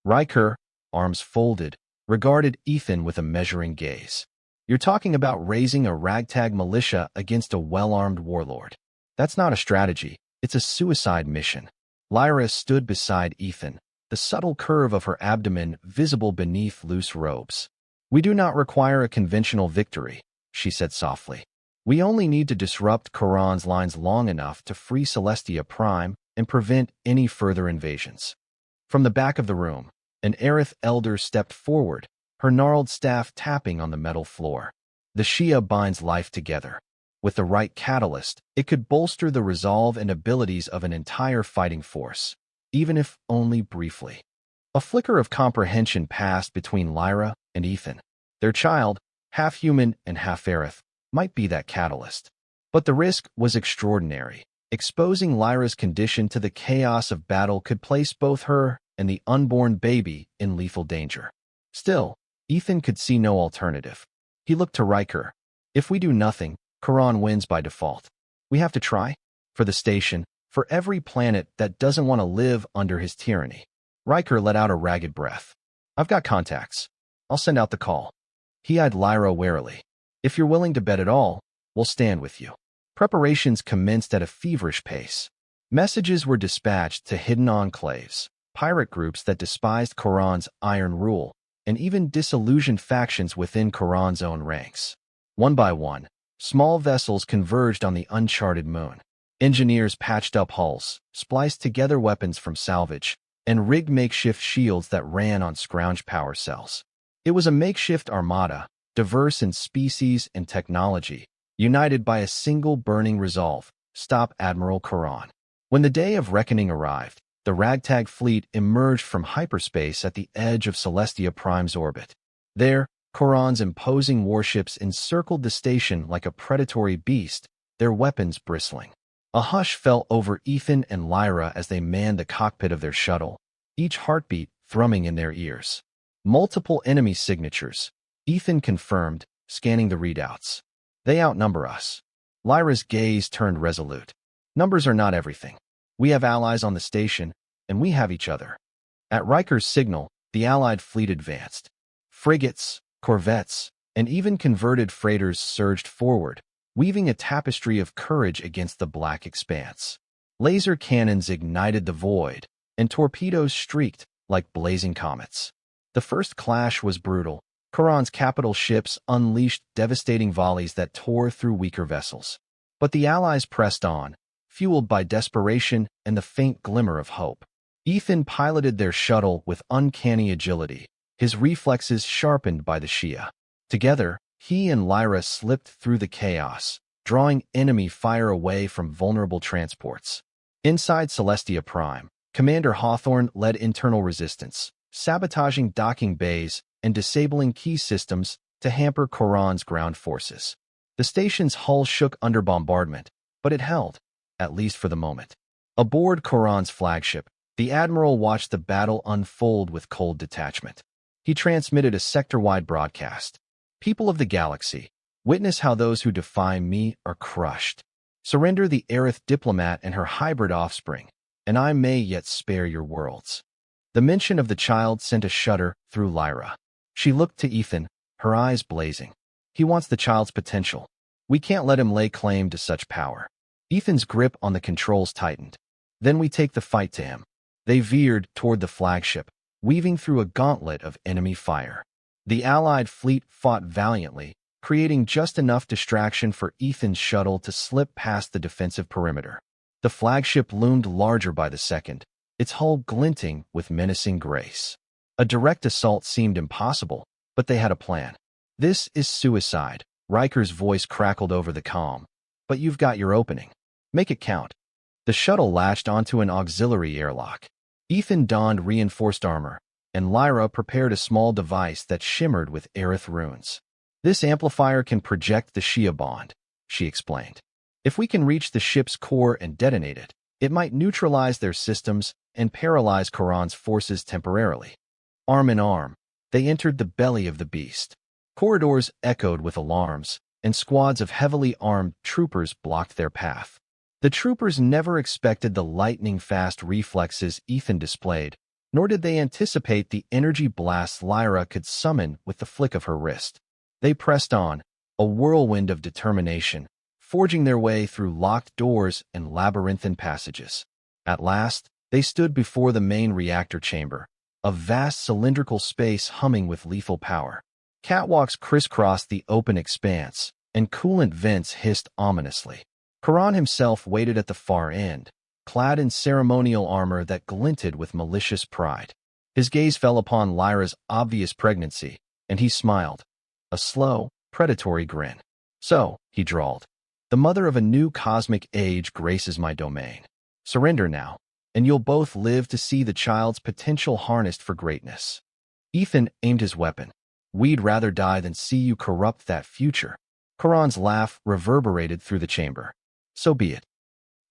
Riker, arms folded, regarded Ethan with a measuring gaze. You're talking about raising a ragtag militia against a well-armed warlord. That's not a strategy, it's a suicide mission. Lyra stood beside Ethan, the subtle curve of her abdomen visible beneath loose robes. "We do not require a conventional victory," she said softly. "We only need to disrupt Korran's lines long enough to free Celestia Prime and prevent any further invasions." From the back of the room, an Aerith elder stepped forward, her gnarled staff tapping on the metal floor. "The Shia binds life together. With the right catalyst, it could bolster the resolve and abilities of an entire fighting force, even if only briefly." A flicker of comprehension passed between Lyra and Ethan. Their child, half human and half Aerith, might be that catalyst. But the risk was extraordinary. Exposing Lyra's condition to the chaos of battle could place both her and the unborn baby in lethal danger. Still, Ethan could see no alternative. He looked to Riker. "If we do nothing, Korran wins by default. We have to try. For the station, for every planet that doesn't want to live under his tyranny." Riker let out a ragged breath. "I've got contacts. I'll send out the call." He eyed Lyra warily. "If you're willing to bet at all, we'll stand with you." Preparations commenced at a feverish pace. Messages were dispatched to hidden enclaves, pirate groups that despised Korran's iron rule, and even disillusioned factions within Korran's own ranks. One by one, small vessels converged on the uncharted moon. Engineers patched up hulls, spliced together weapons from salvage, and rigged makeshift shields that ran on scrounge power cells. It was a makeshift armada, diverse in species and technology, united by a single burning resolve: stop Admiral Korran. When the day of reckoning arrived, the ragtag fleet emerged from hyperspace at the edge of Celestia Prime's orbit. There, Korran's imposing warships encircled the station like a predatory beast, their weapons bristling. A hush fell over Ethan and Lyra as they manned the cockpit of their shuttle, each heartbeat thrumming in their ears. "Multiple enemy signatures," Ethan confirmed, scanning the readouts. "They outnumber us." Lyra's gaze turned resolute. "Numbers are not everything. We have allies on the station, and we have each other." At Riker's signal, the Allied fleet advanced. Frigates, corvettes, and even converted freighters surged forward, weaving a tapestry of courage against the black expanse. Laser cannons ignited the void, and torpedoes streaked like blazing comets. The first clash was brutal. Korran's capital ships unleashed devastating volleys that tore through weaker vessels. But the Allies pressed on, fueled by desperation and the faint glimmer of hope. Ethan piloted their shuttle with uncanny agility, his reflexes sharpened by the Shia. Together, he and Lyra slipped through the chaos, drawing enemy fire away from vulnerable transports. Inside Celestia Prime, Commander Hawthorne led internal resistance, sabotaging docking bays and disabling key systems to hamper Korran's ground forces. The station's hull shook under bombardment, but it held, at least for the moment. Aboard Korran's flagship, the Admiral watched the battle unfold with cold detachment. He transmitted a sector-wide broadcast. "People of the galaxy, witness how those who defy me are crushed. Surrender the Aerith Diplomat and her hybrid offspring, and I may yet spare your worlds." The mention of the child sent a shudder through Lyra. She looked to Ethan, her eyes blazing. "He wants the child's potential. We can't let him lay claim to such power." Ethan's grip on the controls tightened. "Then we take the fight to him." They veered toward the flagship, weaving through a gauntlet of enemy fire. The Allied fleet fought valiantly, creating just enough distraction for Ethan's shuttle to slip past the defensive perimeter. The flagship loomed larger by the second, its hull glinting with menacing grace. A direct assault seemed impossible, but they had a plan. "This is suicide," Riker's voice crackled over the comm. "But you've got your opening. Make it count." The shuttle latched onto an auxiliary airlock. Ethan donned reinforced armor, and Lyra prepared a small device that shimmered with Aerith runes. "This amplifier can project the Shia bond," she explained. "If we can reach the ship's core and detonate it, it might neutralize their systems and paralyze Korran's forces temporarily." Arm in arm, they entered the belly of the beast. Corridors echoed with alarms, and squads of heavily armed troopers blocked their path. The troopers never expected the lightning-fast reflexes Ethan displayed, nor did they anticipate the energy blasts Lyra could summon with the flick of her wrist. They pressed on, a whirlwind of determination, forging their way through locked doors and labyrinthine passages. At last, They stood before the main reactor chamber, a vast cylindrical space humming with lethal power. Catwalks crisscrossed the open expanse, and coolant vents hissed ominously. Korran himself waited at the far end, clad in ceremonial armor that glinted with malicious pride. His gaze fell upon Lyra's obvious pregnancy, and he smiled, a slow, predatory grin. "So," he drawled, "the mother of a new cosmic age graces my domain. Surrender now, and you'll both live to see the child's potential harnessed for greatness." Ethan aimed his weapon. "We'd rather die than see you corrupt that future." Korran's laugh reverberated through the chamber. "So be it."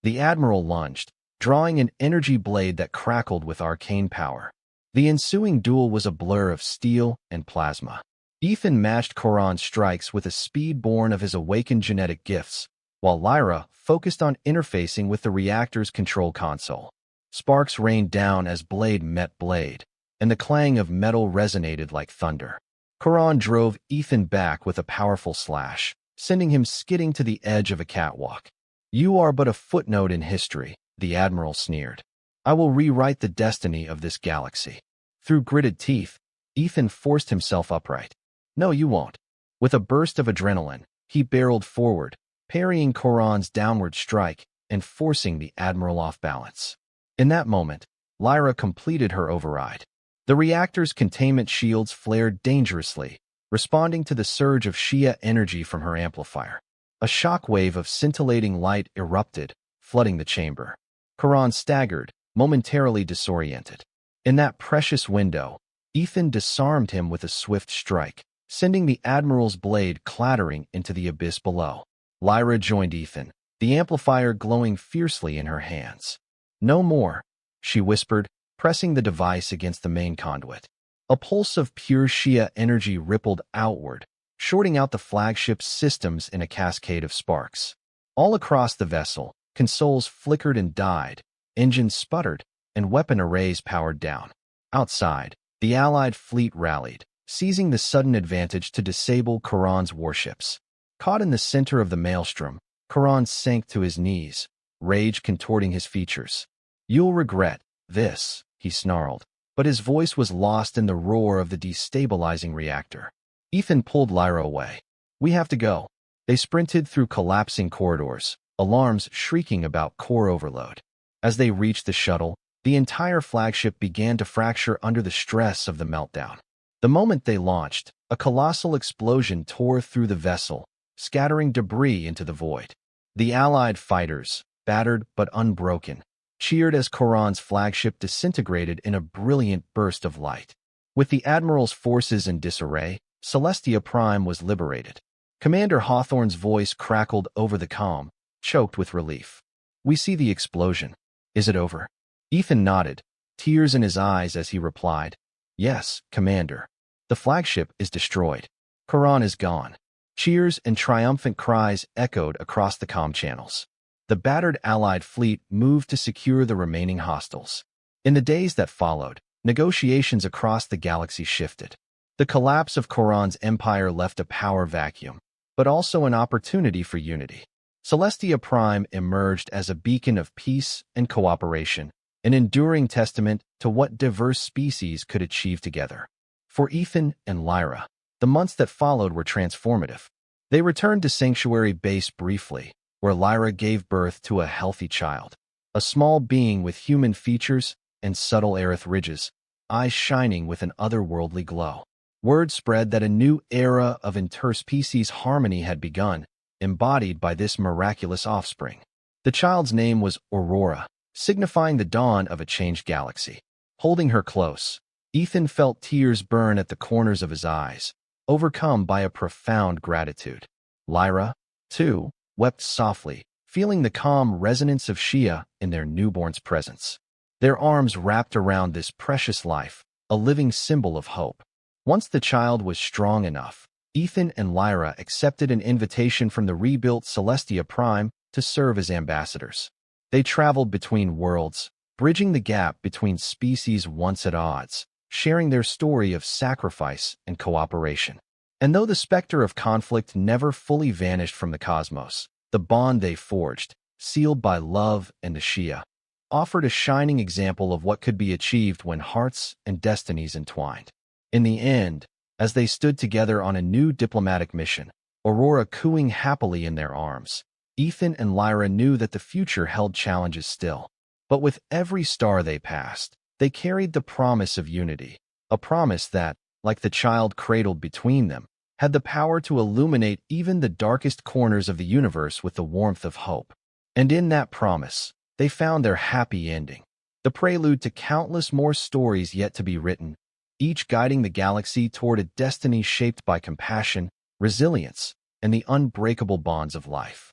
The Admiral lunged, drawing an energy blade that crackled with arcane power. The ensuing duel was a blur of steel and plasma. Ethan matched Korran's strikes with a speed born of his awakened genetic gifts, while Lyra focused on interfacing with the reactor's control console. Sparks rained down as blade met blade, and the clang of metal resonated like thunder. Korran drove Ethan back with a powerful slash, sending him skidding to the edge of a catwalk. "You are but a footnote in history," the Admiral sneered. "I will rewrite the destiny of this galaxy." Through gritted teeth, Ethan forced himself upright. "No, you won't." With a burst of adrenaline, he barreled forward, parrying Korran's downward strike and forcing the Admiral off balance. In that moment, Lyra completed her override. The reactor's containment shields flared dangerously, responding to the surge of Shia energy from her amplifier. A shockwave of scintillating light erupted, flooding the chamber. Korran staggered, momentarily disoriented. In that precious window, Ethan disarmed him with a swift strike, sending the Admiral's blade clattering into the abyss below. Lyra joined Ethan, the amplifier glowing fiercely in her hands. "No more," she whispered, pressing the device against the main conduit. A pulse of pure Shia energy rippled outward, shorting out the flagship's systems in a cascade of sparks. All across the vessel, consoles flickered and died, engines sputtered, and weapon arrays powered down. Outside, the Allied fleet rallied, seizing the sudden advantage to disable Korran's warships. Caught in the center of the maelstrom, Korran sank to his knees, rage contorting his features. "You'll regret this," he snarled, but his voice was lost in the roar of the destabilizing reactor. Ethan pulled Lyra away. "We have to go." They sprinted through collapsing corridors, alarms shrieking about core overload. As they reached the shuttle, the entire flagship began to fracture under the stress of the meltdown. The moment they launched, a colossal explosion tore through the vessel, scattering debris into the void. The Allied fighters, battered but unbroken, cheered as Korran's flagship disintegrated in a brilliant burst of light. With the Admiral's forces in disarray, Celestia Prime was liberated. Commander Hawthorne's voice crackled over the comm, choked with relief. "We see the explosion. Is it over?" Ethan nodded, tears in his eyes as he replied, "Yes, Commander. The flagship is destroyed. Korran is gone." Cheers and triumphant cries echoed across the comm channels. The battered Allied fleet moved to secure the remaining hostiles. In the days that followed, negotiations across the galaxy shifted. The collapse of Korran's empire left a power vacuum, but also an opportunity for unity. Celestia Prime emerged as a beacon of peace and cooperation, an enduring testament to what diverse species could achieve together. For Ethan and Lyra, the months that followed were transformative. They returned to Sanctuary Base briefly, where Lyra gave birth to a healthy child, a small being with human features and subtle aerith ridges, eyes shining with an otherworldly glow. Word spread that a new era of interspecies harmony had begun, embodied by this miraculous offspring. The child's name was Aurora, signifying the dawn of a changed galaxy. Holding her close, Ethan felt tears burn at the corners of his eyes, overcome by a profound gratitude. Lyra, too, wept softly, feeling the calm resonance of Shia in their newborn's presence. Their arms wrapped around this precious life, a living symbol of hope. Once the child was strong enough, Ethan and Lyra accepted an invitation from the rebuilt Celestia Prime to serve as ambassadors. They traveled between worlds, bridging the gap between species once at odds, sharing their story of sacrifice and cooperation. And though the specter of conflict never fully vanished from the cosmos, the bond they forged, sealed by love and the Shia, offered a shining example of what could be achieved when hearts and destinies entwined. In the end, as they stood together on a new diplomatic mission, Aurora cooing happily in their arms, Ethan and Lyra knew that the future held challenges still. But with every star they passed, they carried the promise of unity, a promise that, like the child cradled between them, had the power to illuminate even the darkest corners of the universe with the warmth of hope. And in that promise, they found their happy ending, the prelude to countless more stories yet to be written, each guiding the galaxy toward a destiny shaped by compassion, resilience, and the unbreakable bonds of life.